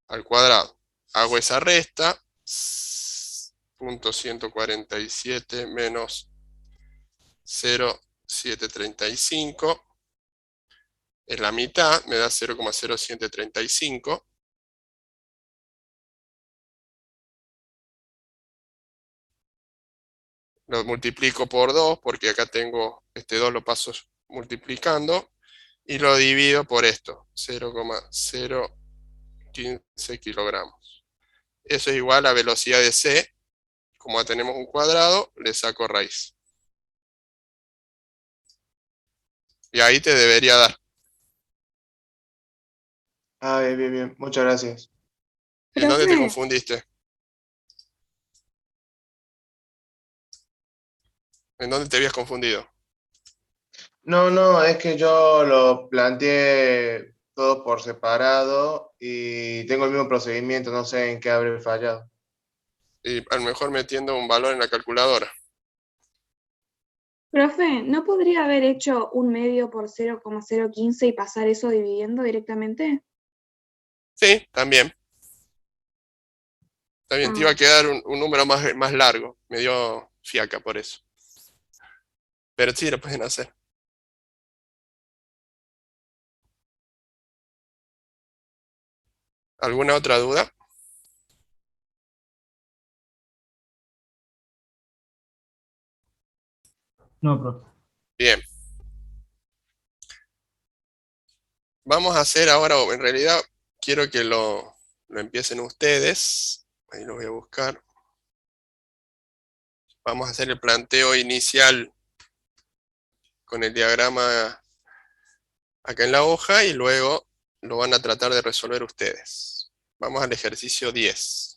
al cuadrado. Hago esa resta, 0,147 menos 0,735 es la mitad, me da 0,0735. Lo multiplico por 2, porque acá tengo este 2, lo paso multiplicando, y lo divido por esto, 0,015 kilogramos. Eso es igual a velocidad de c. Como ya tenemos un cuadrado, le saco raíz. Y ahí te debería dar. Ah, bien, bien, bien. Muchas gracias. ¿En dónde te Profe, confundiste? ¿En dónde te habías confundido? No, no, es que yo lo planteé todo por separado y tengo el mismo procedimiento, no sé en qué habré fallado. Y a lo mejor metiendo un valor en la calculadora. profe, ¿no podría haber hecho 1/2 por 0,015 y pasar eso dividiendo directamente? Sí, también. También te iba a Ah, quedar un número más largo. Me dio fiaca por eso. Pero sí, lo pueden hacer. ¿Alguna otra duda? No, profe. Bien. Vamos a hacer ahora, o en realidad quiero que lo empiecen ustedes. Ahí lo voy a buscar. Vamos a hacer el planteo inicial con el diagrama acá en la hoja y luego lo van a tratar de resolver ustedes. Vamos al ejercicio 10.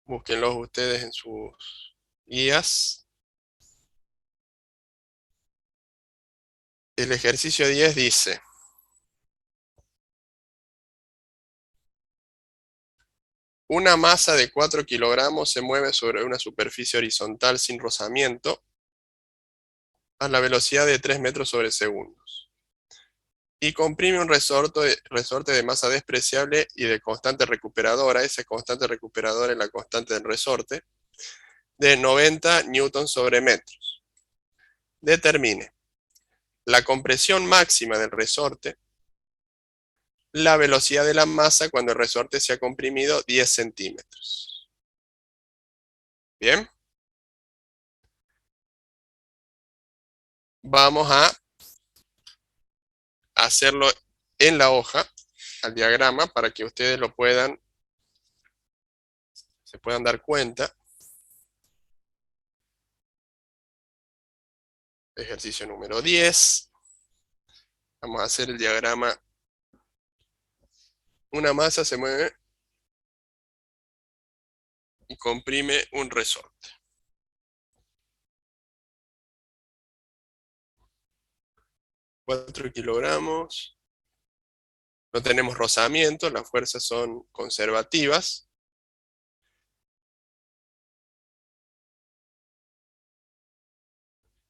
Búsquenlos ustedes en sus guías. El ejercicio 10 dice: una masa de 4 kilogramos se mueve sobre una superficie horizontal sin rozamiento a la velocidad de 3 metros sobre segundos y comprime un resorte de masa despreciable y de constante recuperadora. Esa constante recuperadora es la constante del resorte, de 90 newtons sobre metros. Determine la compresión máxima del resorte, la velocidad de la masa cuando el resorte se ha comprimido 10 centímetros. Bien. Vamos a hacerlo en la hoja, al diagrama, para que ustedes se puedan dar cuenta. Ejercicio número 10. Vamos a hacer el diagrama. Una masa se mueve y comprime un resorte. 4 kilogramos. No tenemos rozamiento, las fuerzas son conservativas.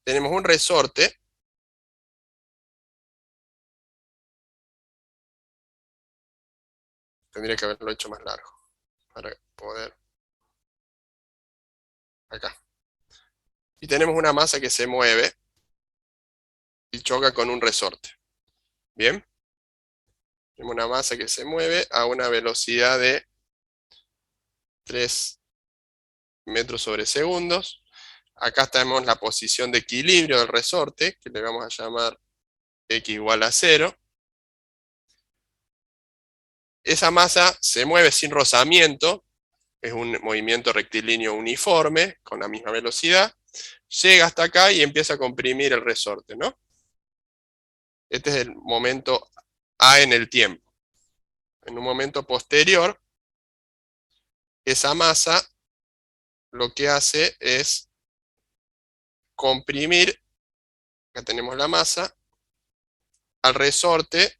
Tenemos un resorte. Tendría que haberlo hecho más largo para poder... Acá. Y tenemos una masa que se mueve y choca con un resorte. ¿Bien? Tenemos una masa que se mueve a una velocidad de 3 metros sobre segundos. Acá tenemos la posición de equilibrio del resorte, que le vamos a llamar x igual a 0. Esa masa se mueve sin rozamiento, es un movimiento rectilíneo uniforme, con la misma velocidad. Llega hasta acá y empieza a comprimir el resorte, ¿no? Este es el momento A en el tiempo. En un momento posterior, esa masa lo que hace es comprimir, acá tenemos la masa, al resorte,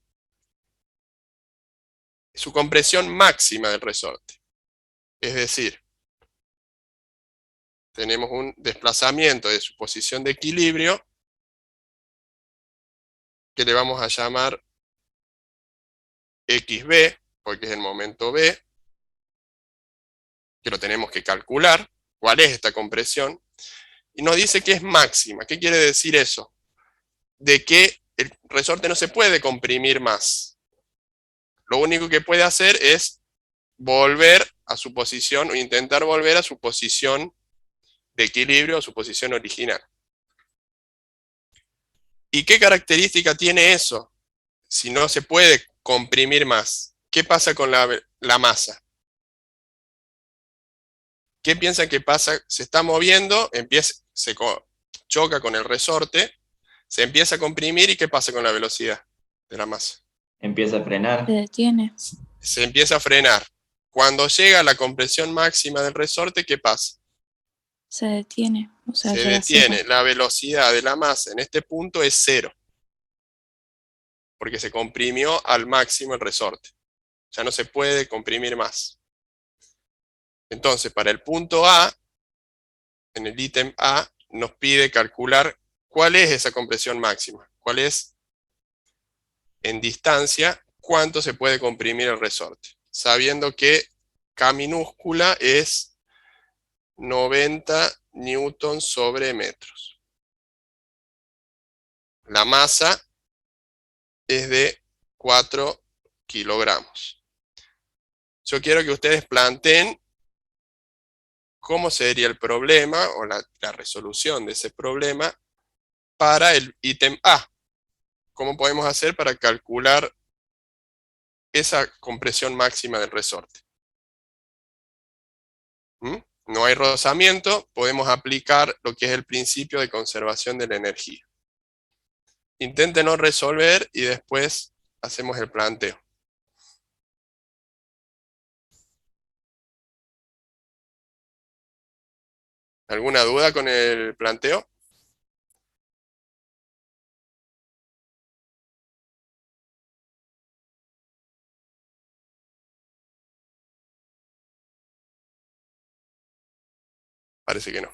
su compresión máxima del resorte. Es decir, tenemos un desplazamiento de su posición de equilibrio que le vamos a llamar XB, porque es el momento B, que lo tenemos que calcular, cuál es esta compresión, y nos dice que es máxima. ¿Qué quiere decir eso? De que el resorte no se puede comprimir más. Lo único que puede hacer es volver a su posición, o intentar volver a su posición de equilibrio, a su posición original. ¿Y qué característica tiene eso? Si no se puede comprimir más, ¿qué pasa con la masa? ¿Qué piensan que pasa? Se está moviendo, choca con el resorte, se empieza a comprimir, ¿y qué pasa con la velocidad de la masa? Empieza a frenar. Se detiene. Se empieza a frenar. Cuando llega a la compresión máxima del resorte, ¿qué pasa? Se detiene. O sea, Se llega a cero. detiene. La velocidad de la masa en este punto es 0. Porque se comprimió al máximo el resorte. Ya no se puede comprimir más. Entonces, para el punto A, en el ítem A, nos pide calcular cuál es esa compresión máxima. Cuál es, en distancia, cuánto se puede comprimir el resorte. Sabiendo que K minúscula es 90 newtons sobre metros. La masa es de 4 kilogramos. Yo quiero que ustedes planteen cómo sería el problema o la resolución de ese problema para el ítem A. ¿Cómo podemos hacer para calcular esa compresión máxima del resorte? No hay rozamiento, podemos aplicar lo que es el principio de conservación de la energía. Inténtenos resolver y después hacemos el planteo. ¿Alguna duda con el planteo? Parece que no.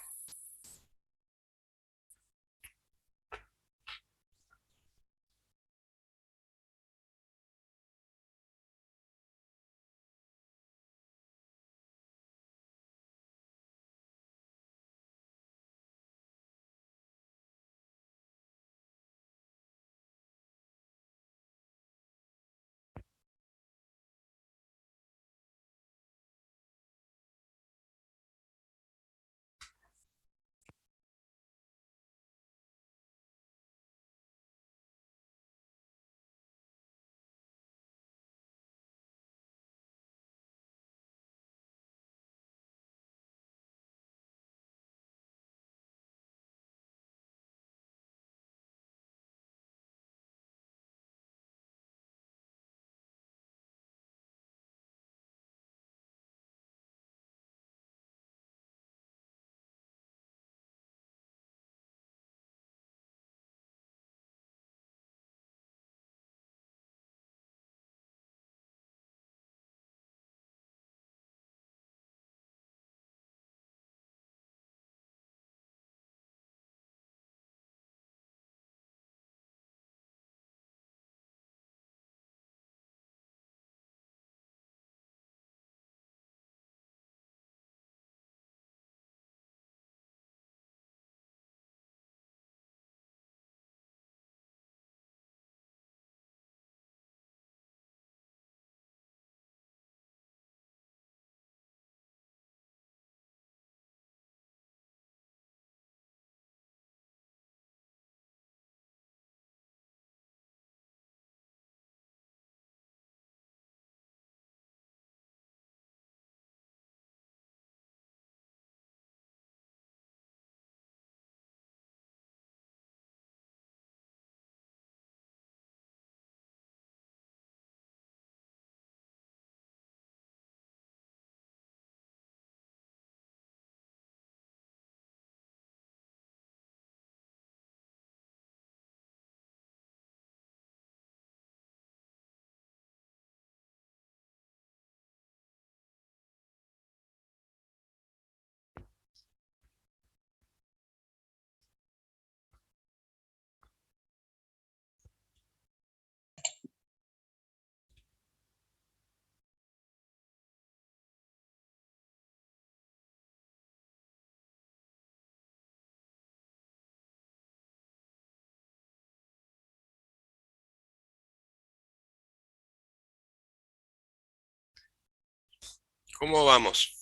¿Cómo vamos?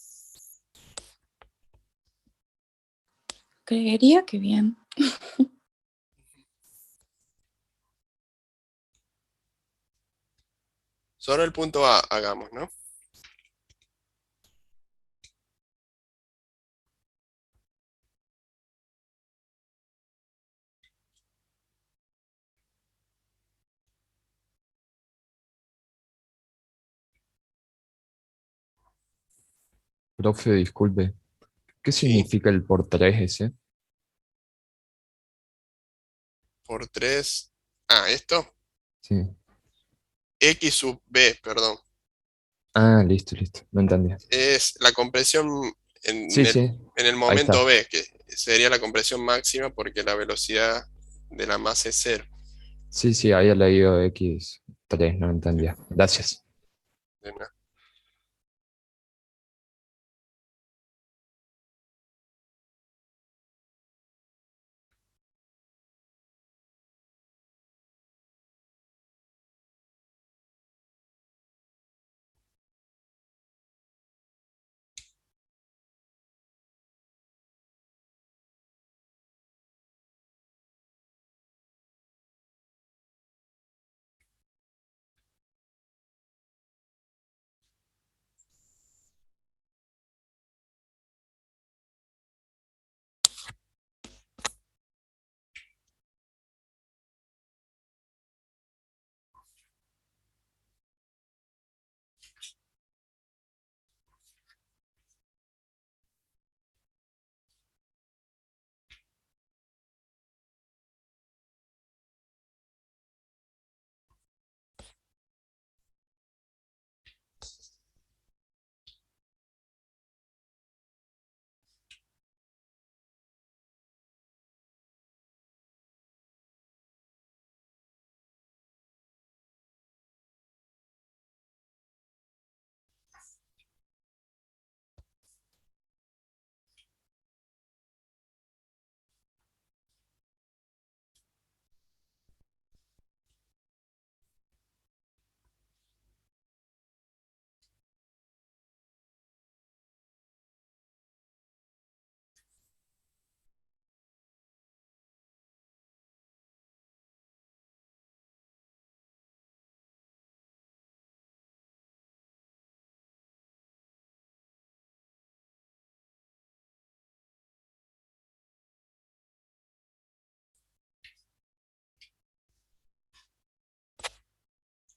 Creería que bien. Solo el punto A hagamos, ¿no? Profe, disculpe. ¿Qué Sí, significa el por 3 ese? por 3. Ah, esto. Sí. X sub B, perdón. Ah, listo, listo. No entendía. Es la compresión Sí, en el, sí. en el Ahí momento está. B, que sería la compresión máxima porque la velocidad de la masa es cero. Sí, sí, había leído X3, no entendía. Gracias. De nada.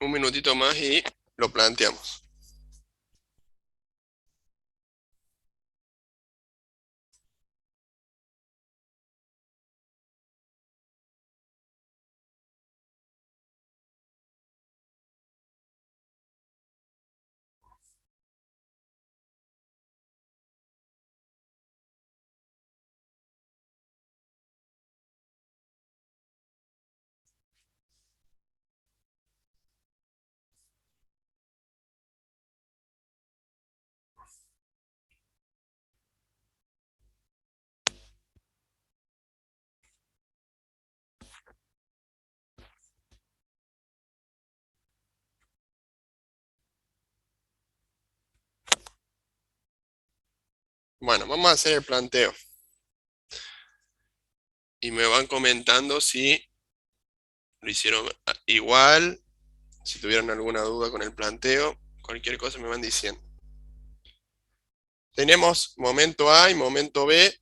Un minutito más y lo planteamos. Bueno, vamos a hacer el planteo. Y me van comentando si lo hicieron igual, si tuvieron alguna duda con el planteo, cualquier cosa me van diciendo. Tenemos momento A y momento B.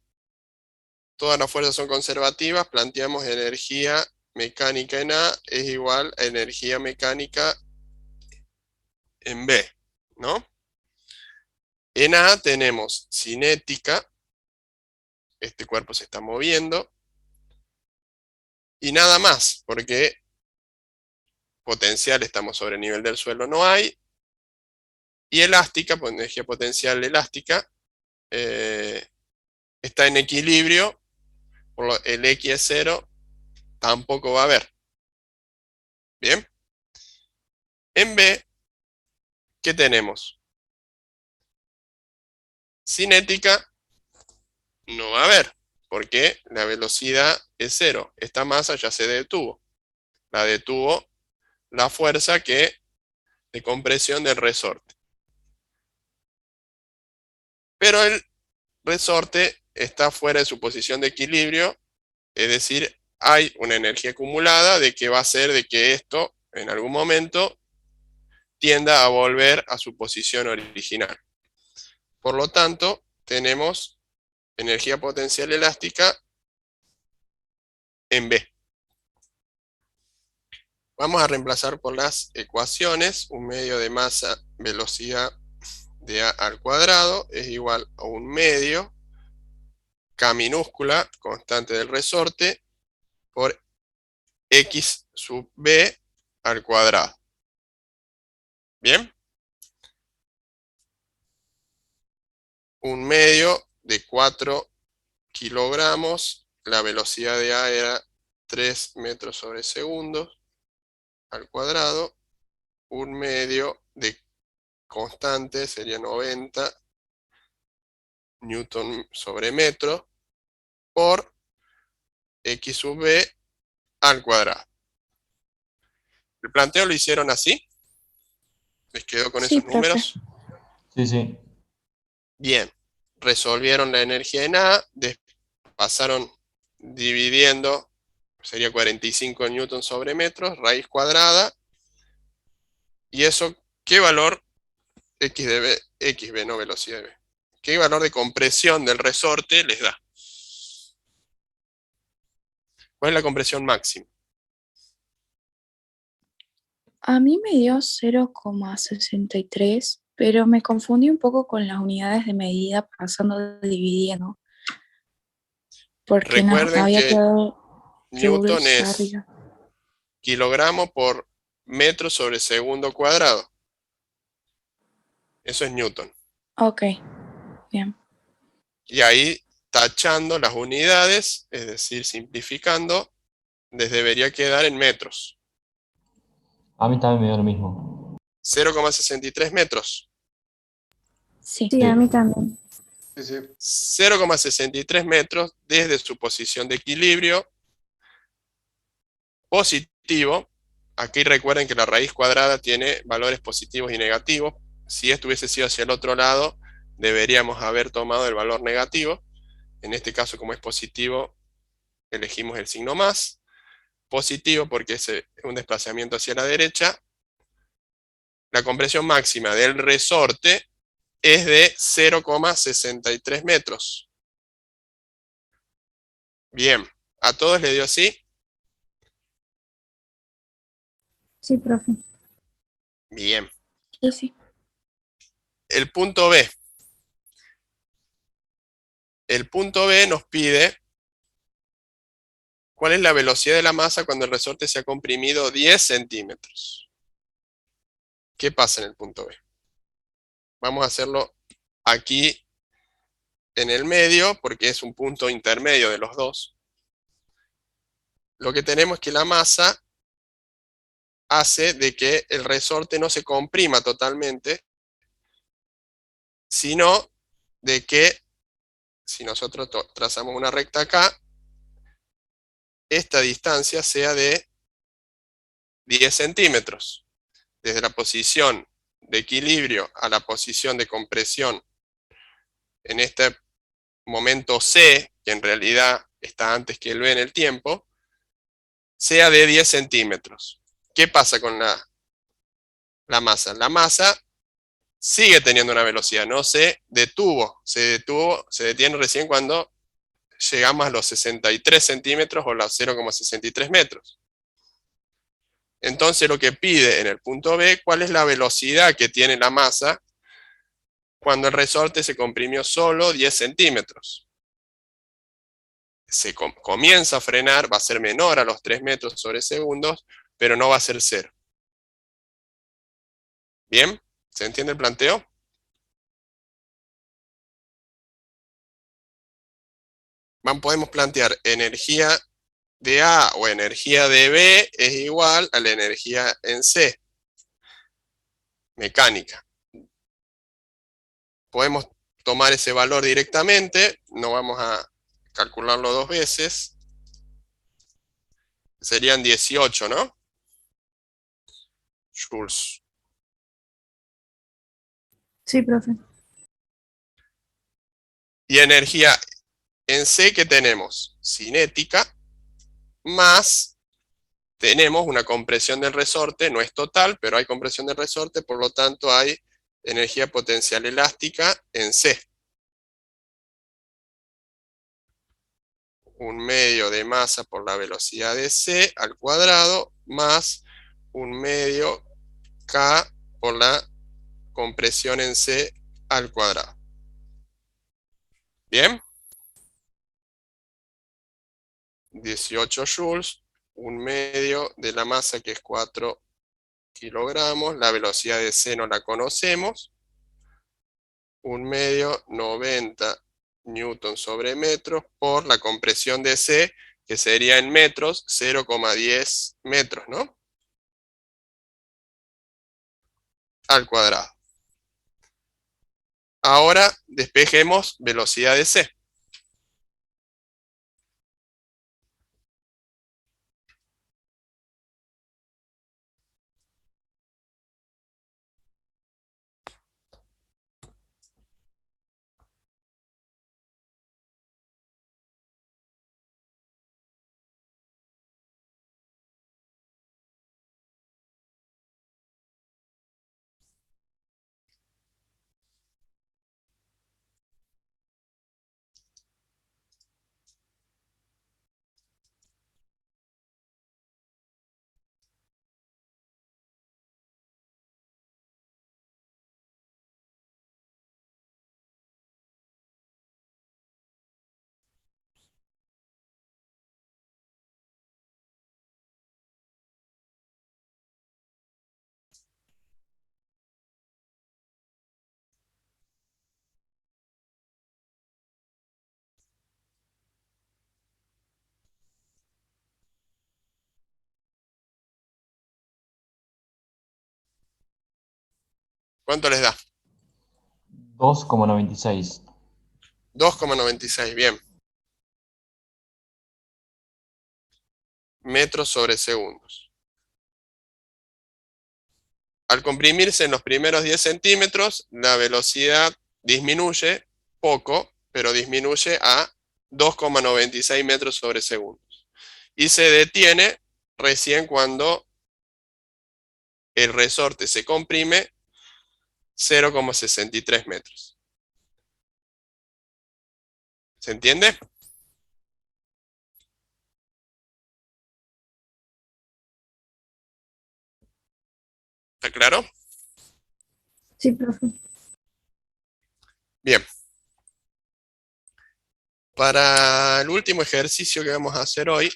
Todas las fuerzas son conservativas. Planteamos energía mecánica en A es igual a energía mecánica en B, ¿no? En A tenemos cinética. Este cuerpo se está moviendo. Y nada más, porque potencial estamos sobre el nivel del suelo, no hay. Y elástica, pues energía potencial elástica, está en equilibrio, el X es 0, tampoco va a haber. Bien. En B, ¿qué tenemos? Cinética no va a haber, porque la velocidad es 0. Esta masa ya se detuvo. La detuvo la fuerza de compresión del resorte. pero el resorte está fuera de su posición de equilibrio, es decir, hay una energía acumulada de que va a hacer de que esto en algún momento tienda a volver a su posición original. Por lo tanto, tenemos energía potencial elástica en B. Vamos a reemplazar por las ecuaciones. Un medio de masa, velocidad de A al cuadrado es igual a un medio, K minúscula, constante del resorte, por X sub B al cuadrado. ¿Bien? Un medio de 4 kilogramos, la velocidad de A era 3 metros sobre segundo al cuadrado, un medio de constante sería 90 newton sobre metro por X sub B al cuadrado. El planteo lo hicieron así. ¿Les quedó con Sí, esos profe. números? Sí, sí. Bien. Resolvieron la energía en A, pasaron dividiendo, sería 45 newton sobre metros, raíz cuadrada, y eso, ¿qué valor? X de B, XB, no velocidad de B. ¿Qué valor de compresión del resorte les da? ¿Cuál es la compresión máxima? A mí me dio 0,63, pero me confundí un poco con las unidades de medida pasando dividiendo, porque nos Recuerden había que quedado Newton joules es arriba. kilogramo por metro sobre segundo cuadrado. Eso es Newton. Ok, bien. Y ahí, tachando las unidades, es decir, simplificando, les debería quedar en metros. A mí también me dio lo mismo. 0,63 metros. Sí. Sí, a mí también. Sí, sí. 0,63 metros desde su posición de equilibrio positivo. Aquí recuerden que la raíz cuadrada tiene valores positivos y negativos. Si esto hubiese sido hacia el otro lado, deberíamos haber tomado el valor negativo. En este caso, como es positivo, elegimos el signo más. Positivo porque es un desplazamiento hacia la derecha. La compresión máxima del resorte es de 0,63 metros. Bien, ¿a todos les dio así? Sí, profe. Bien. Sí, sí. El punto B. El punto B nos pide cuál es la velocidad de la masa cuando el resorte se ha comprimido 10 centímetros. ¿Qué pasa en el punto B? Vamos a hacerlo aquí en el medio porque es un punto intermedio de los dos. Lo que tenemos es que la masa hace de que el resorte no se comprima totalmente, sino de que si nosotros trazamos una recta acá, esta distancia sea de 10 centímetros. Desde la posición de equilibrio a la posición de compresión en este momento C, que en realidad está antes que el B en el tiempo, sea de 10 centímetros. ¿Qué pasa con la masa? La masa sigue teniendo una velocidad, no se detuvo, se detiene recién cuando llegamos a los 63 centímetros o los 0,63 metros. Entonces lo que pide en el punto B, ¿cuál es la velocidad que tiene la masa cuando el resorte se comprimió solo 10 centímetros? Se comienza a frenar, va a ser menor a los 3 metros sobre segundos, pero no va a ser 0. ¿Bien? ¿Se entiende el planteo? Podemos plantear energía de A o energía de B es igual a la energía en C, mecánica. Podemos tomar ese valor directamente, no vamos a calcularlo dos veces. Serían 18, ¿no? Joules. Sí, profe. Y energía en C que tenemos cinética, más tenemos una compresión del resorte, no es total, pero hay compresión del resorte, por lo tanto hay energía potencial elástica en C. 1/2 de masa por la velocidad de C al cuadrado, más 1/2 K por la compresión en C al cuadrado. ¿Bien? 18 joules, 1/2 de la masa que es 4 kilogramos, la velocidad de C no la conocemos, 1/2, 90 newton sobre metros por la compresión de C, que sería en metros, 0,10 metros, ¿no? Al cuadrado. Ahora despejemos velocidad de C. ¿Cuánto les da? 2,96. 2,96, bien. Metros sobre segundos. Al comprimirse en los primeros 10 centímetros, la velocidad disminuye poco, pero disminuye a 2,96 metros sobre segundos. Y se detiene recién cuando el resorte se comprime 0,63 metros. ¿Se entiende? ¿Está claro? Sí, profe. Bien. Para el último ejercicio que vamos a hacer hoy,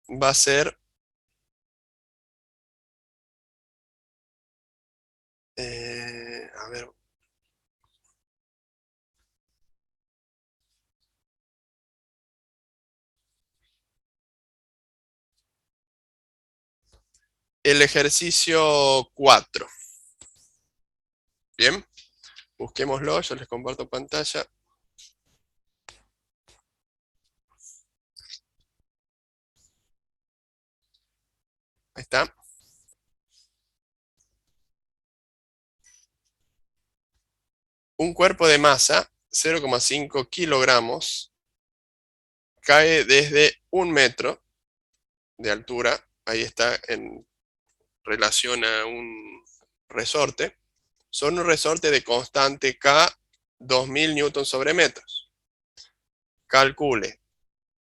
va a ser a ver. El ejercicio 4. Bien, busquémoslo, yo les comparto pantalla. Ahí está. Un cuerpo de masa, 0,5 kilogramos, cae desde 1 metro de altura. Ahí está en relación a un resorte. Son un resorte de constante K, 2000 newtons sobre metros. Calcule,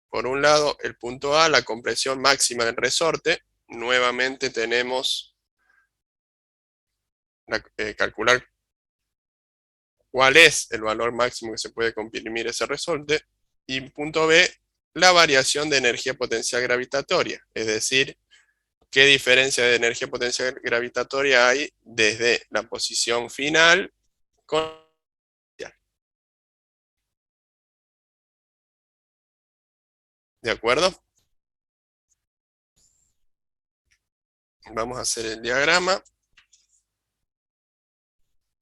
por un lado, el punto A, la compresión máxima del resorte. Nuevamente tenemos calcular cuál es el valor máximo que se puede comprimir ese resorte. Y punto B, la variación de energía potencial gravitatoria, es decir, qué diferencia de energía potencial gravitatoria hay desde la posición final con... ¿De acuerdo? Vamos a hacer el diagrama.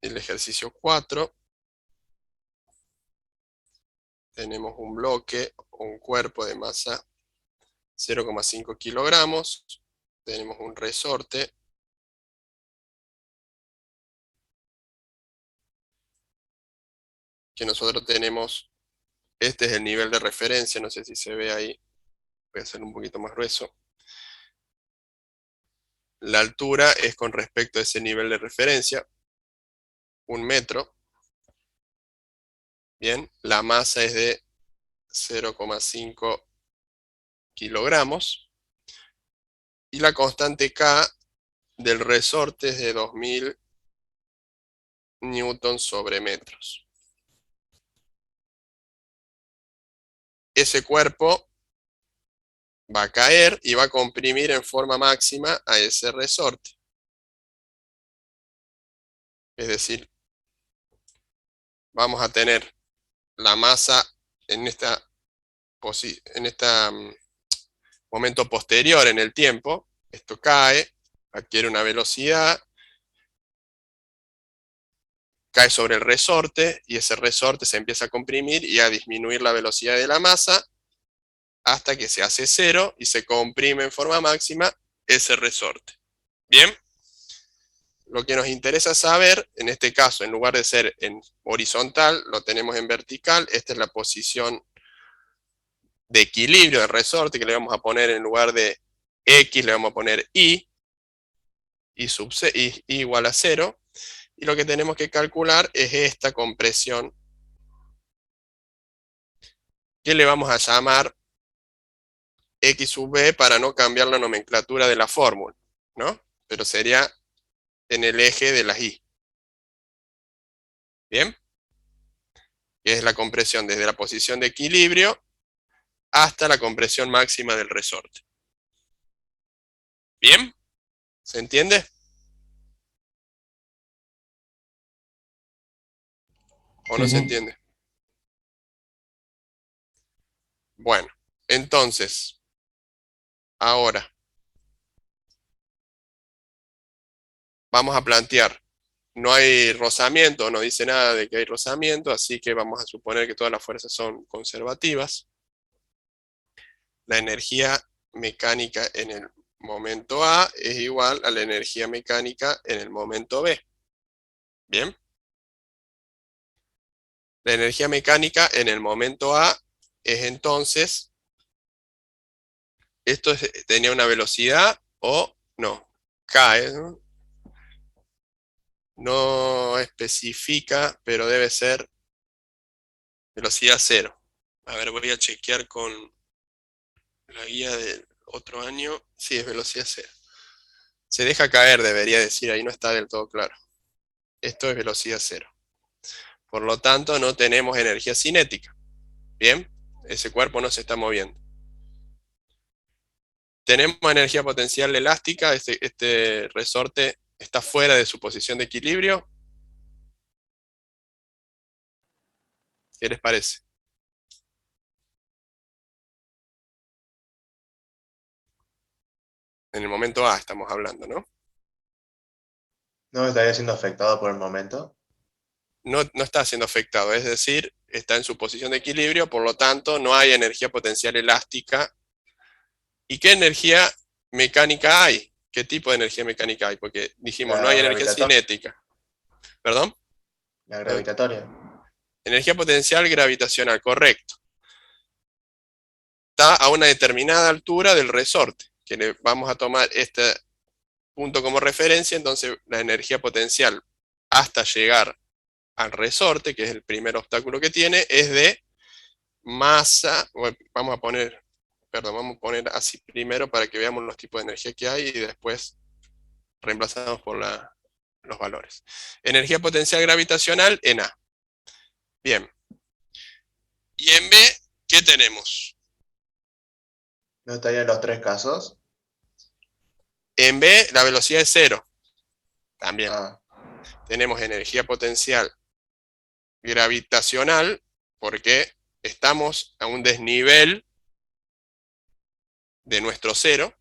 El ejercicio 4. Tenemos un bloque o un cuerpo de masa 0,5 kilogramos. Tenemos un resorte que nosotros tenemos, este es el nivel de referencia, no sé si se ve ahí, voy a hacerlo un poquito más grueso. La altura es con respecto a ese nivel de referencia, 1 metro. Bien, la masa es de 0,5 kilogramos. Y la constante K del resorte es de 2000 newtons sobre metros. Ese cuerpo va a caer y va a comprimir en forma máxima a ese resorte. Es decir, vamos a tener la masa en momento posterior en el tiempo. Esto cae, adquiere una velocidad, cae sobre el resorte y ese resorte se empieza a comprimir y a disminuir la velocidad de la masa hasta que se hace cero y se comprime en forma máxima ese resorte. Bien, lo que nos interesa saber, en este caso, en lugar de ser en horizontal, lo tenemos en vertical. Esta es la posición de equilibrio del resorte, que le vamos a poner en lugar de X, le vamos a poner Y igual a 0. Y lo que tenemos que calcular es esta compresión, que le vamos a llamar X sub B para no cambiar la nomenclatura de la fórmula, ¿no? Pero sería en el eje de las Y. ¿Bien? Que es la compresión desde la posición de equilibrio hasta la compresión máxima del resorte. ¿Bien? ¿Se entiende? ¿O no Sí, se sí. entiende? Bueno, entonces, ahora vamos a plantear. No hay rozamiento, no dice nada de que hay rozamiento, así que vamos a suponer que todas las fuerzas son conservativas. La energía mecánica en el momento A es igual a la energía mecánica en el momento B. ¿Bien? La energía mecánica en el momento A es entonces, tenía una velocidad o no, cae, ¿no? No especifica, pero debe ser velocidad cero. A ver, voy a chequear con la guía del otro año. Sí, es velocidad cero. Se deja caer, debería decir, ahí no está del todo claro. Esto es velocidad cero. Por lo tanto, no tenemos energía cinética. Bien, ese cuerpo no se está moviendo. Tenemos energía potencial elástica, este resorte está fuera de su posición de equilibrio. ¿Qué les parece? En el momento A estamos hablando, ¿no? ¿No estaría siendo afectado por el momento? No está siendo afectado, es decir, está en su posición de equilibrio, por lo tanto no hay energía potencial elástica. ¿Y qué energía mecánica hay? ¿Qué tipo de energía mecánica hay? Porque dijimos, no La hay energía gravitatoria. cinética. ¿Perdón? La gravitatoria. Energía potencial gravitacional, correcto. Está a una determinada altura del resorte, que le vamos a tomar este punto como referencia, entonces la energía potencial hasta llegar al resorte, que es el primer obstáculo que tiene, es de masa, vamos a poner así primero para que veamos los tipos de energía que hay y después reemplazamos por los valores. Energía potencial gravitacional en A. Bien. Y en B, ¿qué tenemos? ¿No estaría en los tres casos? En B, la velocidad es cero. También. Ah, Tenemos energía potencial gravitacional porque estamos a un desnivel de nuestro cero,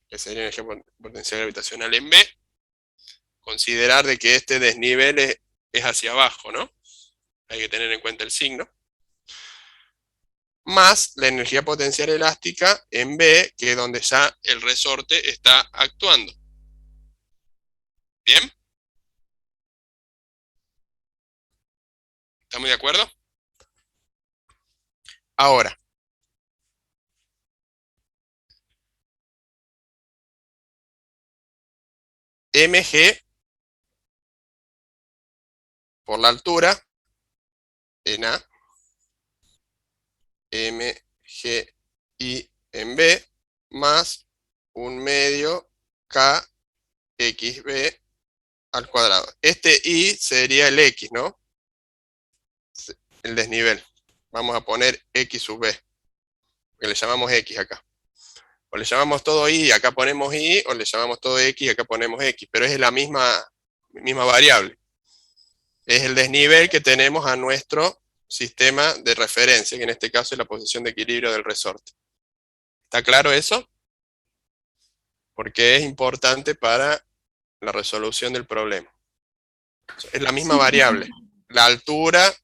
que sería energía potencial gravitacional en B. Considerar de que este desnivel es hacia abajo, ¿no? Hay que tener en cuenta el signo. Más la energía potencial elástica en B, que es donde ya el resorte está actuando. ¿Bien? ¿Estamos de acuerdo? Ahora, mg por la altura en A, mg y en B, más un medio kxb al cuadrado. Este y sería el x, ¿no? El desnivel. Vamos a poner x sub b, que le llamamos x acá. O le llamamos todo y acá ponemos y, o le llamamos todo x y acá ponemos x, pero es la misma variable. Es el desnivel que tenemos a nuestro sistema de referencia, que en este caso es la posición de equilibrio del resorte. ¿Está claro eso? Porque es importante para la resolución del problema. Es la misma variable, la altura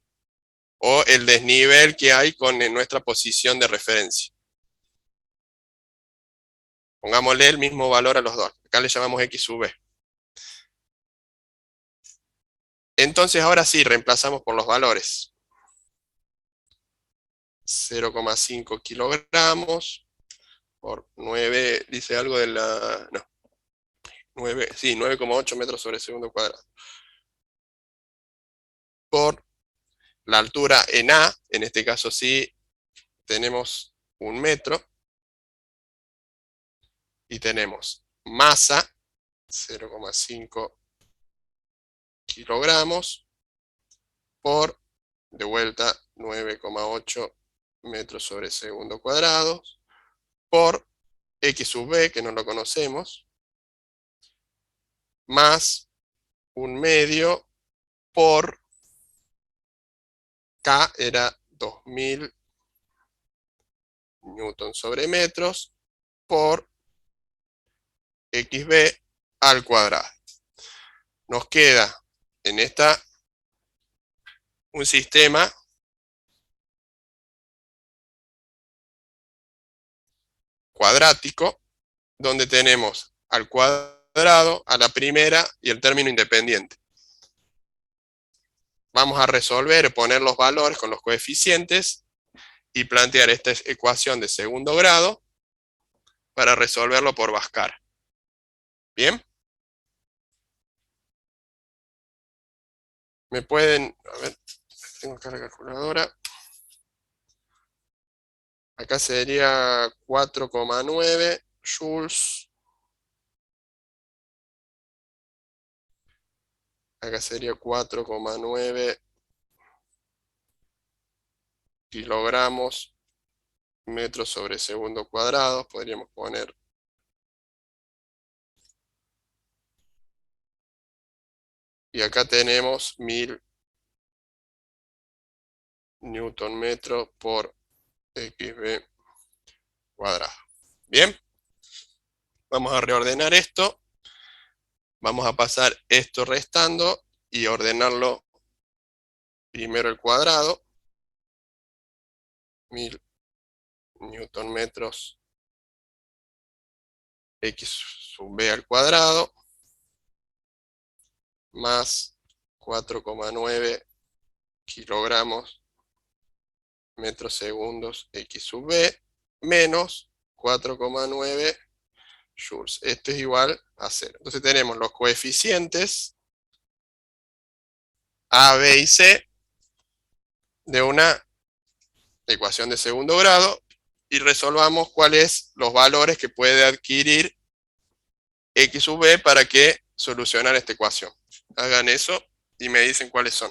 o el desnivel que hay con nuestra posición de referencia. Pongámosle el mismo valor a los dos. Acá le llamamos x sub b. Entonces ahora sí, reemplazamos por los valores. 0,5 kilogramos por 9, dice algo de la... No, 9, sí, 9,8 metros sobre segundo cuadrado. Por la altura en A, en este caso sí tenemos 1 metro. Y tenemos masa, 0,5 kilogramos, por, de vuelta, 9,8 metros sobre segundo cuadrado, por x sub b, que no lo conocemos, más 1 medio por K era 2000 newton sobre metros por xb al cuadrado. Nos queda en esta un sistema cuadrático donde tenemos al cuadrado, a la primera y el término independiente. Vamos a resolver, poner los valores con los coeficientes y plantear esta ecuación de segundo grado para resolverlo por Bhaskara. ¿Bien? Me pueden, a ver, tengo acá la calculadora. Acá sería 4,9 joules. Acá sería 4,9 kilogramos metros sobre segundo cuadrado. Podríamos poner y acá tenemos 1000 newton metro por xb cuadrado. Bien, vamos a reordenar esto. Vamos a pasar esto restando y ordenarlo primero el cuadrado. 1000 newton metros x sub b al cuadrado más 4,9 kilogramos metros segundos x sub b menos 4,9 joules. Esto es igual a 0. Entonces tenemos los coeficientes A, B y C de una ecuación de segundo grado y resolvamos cuáles los valores que puede adquirir x sub b para que solucionar esta ecuación. Hagan eso y me dicen cuáles son.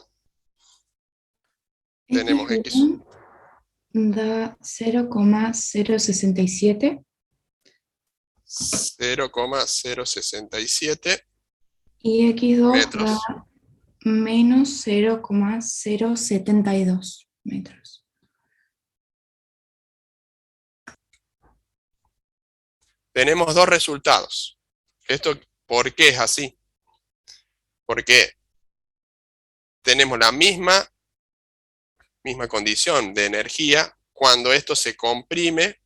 Tenemos x da 0,067 0,067 y x2 metros. da menos 0,072 metros. Tenemos dos resultados. Esto, ¿por qué es así? Porque tenemos la misma condición de energía cuando esto se comprime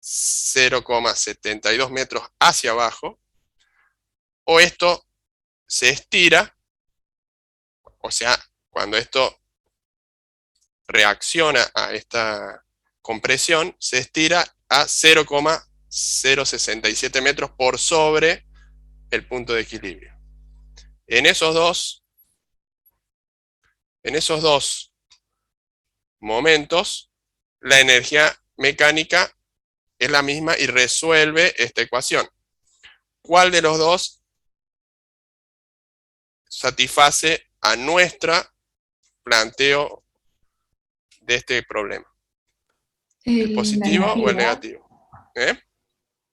0,72 metros hacia abajo, o esto se estira, o sea, Cuando esto reacciona a esta compresión, se estira a 0,067 metros por sobre el punto de equilibrio. En esos dos momentos, la energía mecánica es la misma y resuelve esta ecuación. ¿Cuál de los dos satisface a nuestro planteo de este problema? ¿El positivo o el negativo?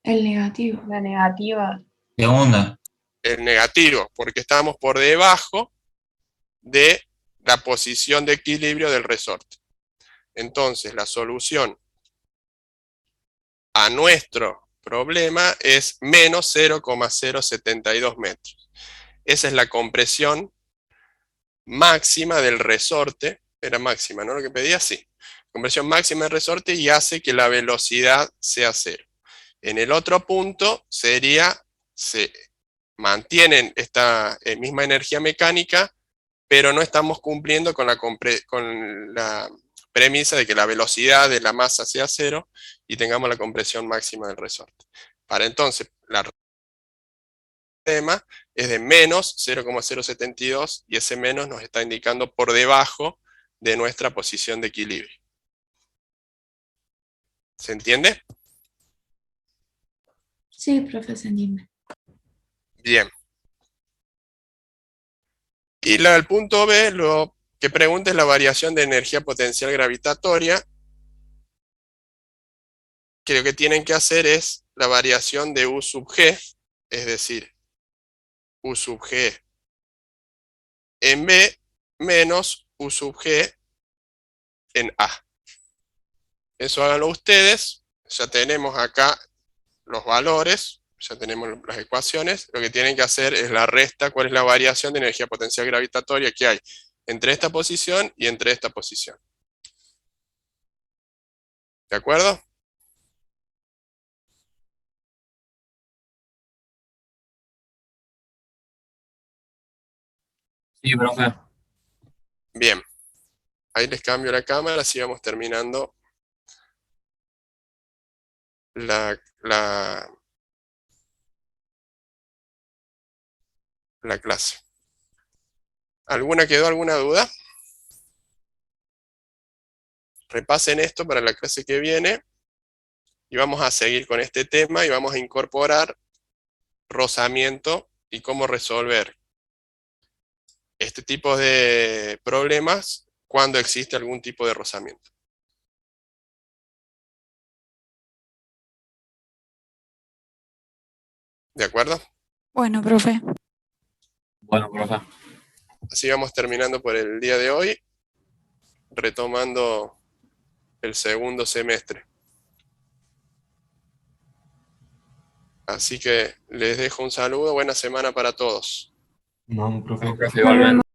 El negativo. La negativa. Segunda. El negativo, porque estamos por debajo de la posición de equilibrio del resorte. Entonces, la solución a nuestro problema es menos 0,072 metros. Esa es la compresión máxima del resorte. Era máxima, ¿no? Lo que pedía, sí. Compresión máxima del resorte y hace que la velocidad sea cero. En el otro punto sería, se mantienen esta misma energía mecánica, pero no estamos cumpliendo con la premisa de que la velocidad de la masa sea cero y tengamos la compresión máxima del resorte. Para entonces, la tema es de menos 0,072 y ese menos nos está indicando por debajo de nuestra posición de equilibrio. ¿Se entiende? Sí, profe, se entiende. Bien. Y el punto B, lo que pregunta es la variación de energía potencial gravitatoria, que lo que tienen que hacer es la variación de U sub G, es decir, U sub G en B menos U sub G en A. Eso háganlo ustedes, ya tenemos acá los valores, ya tenemos las ecuaciones, lo que tienen que hacer es la resta, cuál es la variación de energía potencial gravitatoria que hay entre esta posición y entre esta posición. ¿De acuerdo? Sí, profe. Bien. Ahí les cambio la cámara, así vamos terminando la clase. ¿Quedó alguna duda? Repasen esto para la clase que viene y vamos a seguir con este tema y vamos a incorporar rozamiento y cómo resolver este tipo de problemas cuando existe algún tipo de rozamiento. ¿De acuerdo? Bueno, profe. Bueno, profe. Así vamos terminando por el día de hoy, retomando el segundo semestre. Así que les dejo un saludo, buena semana para todos. No, profe. Profe, igualmente.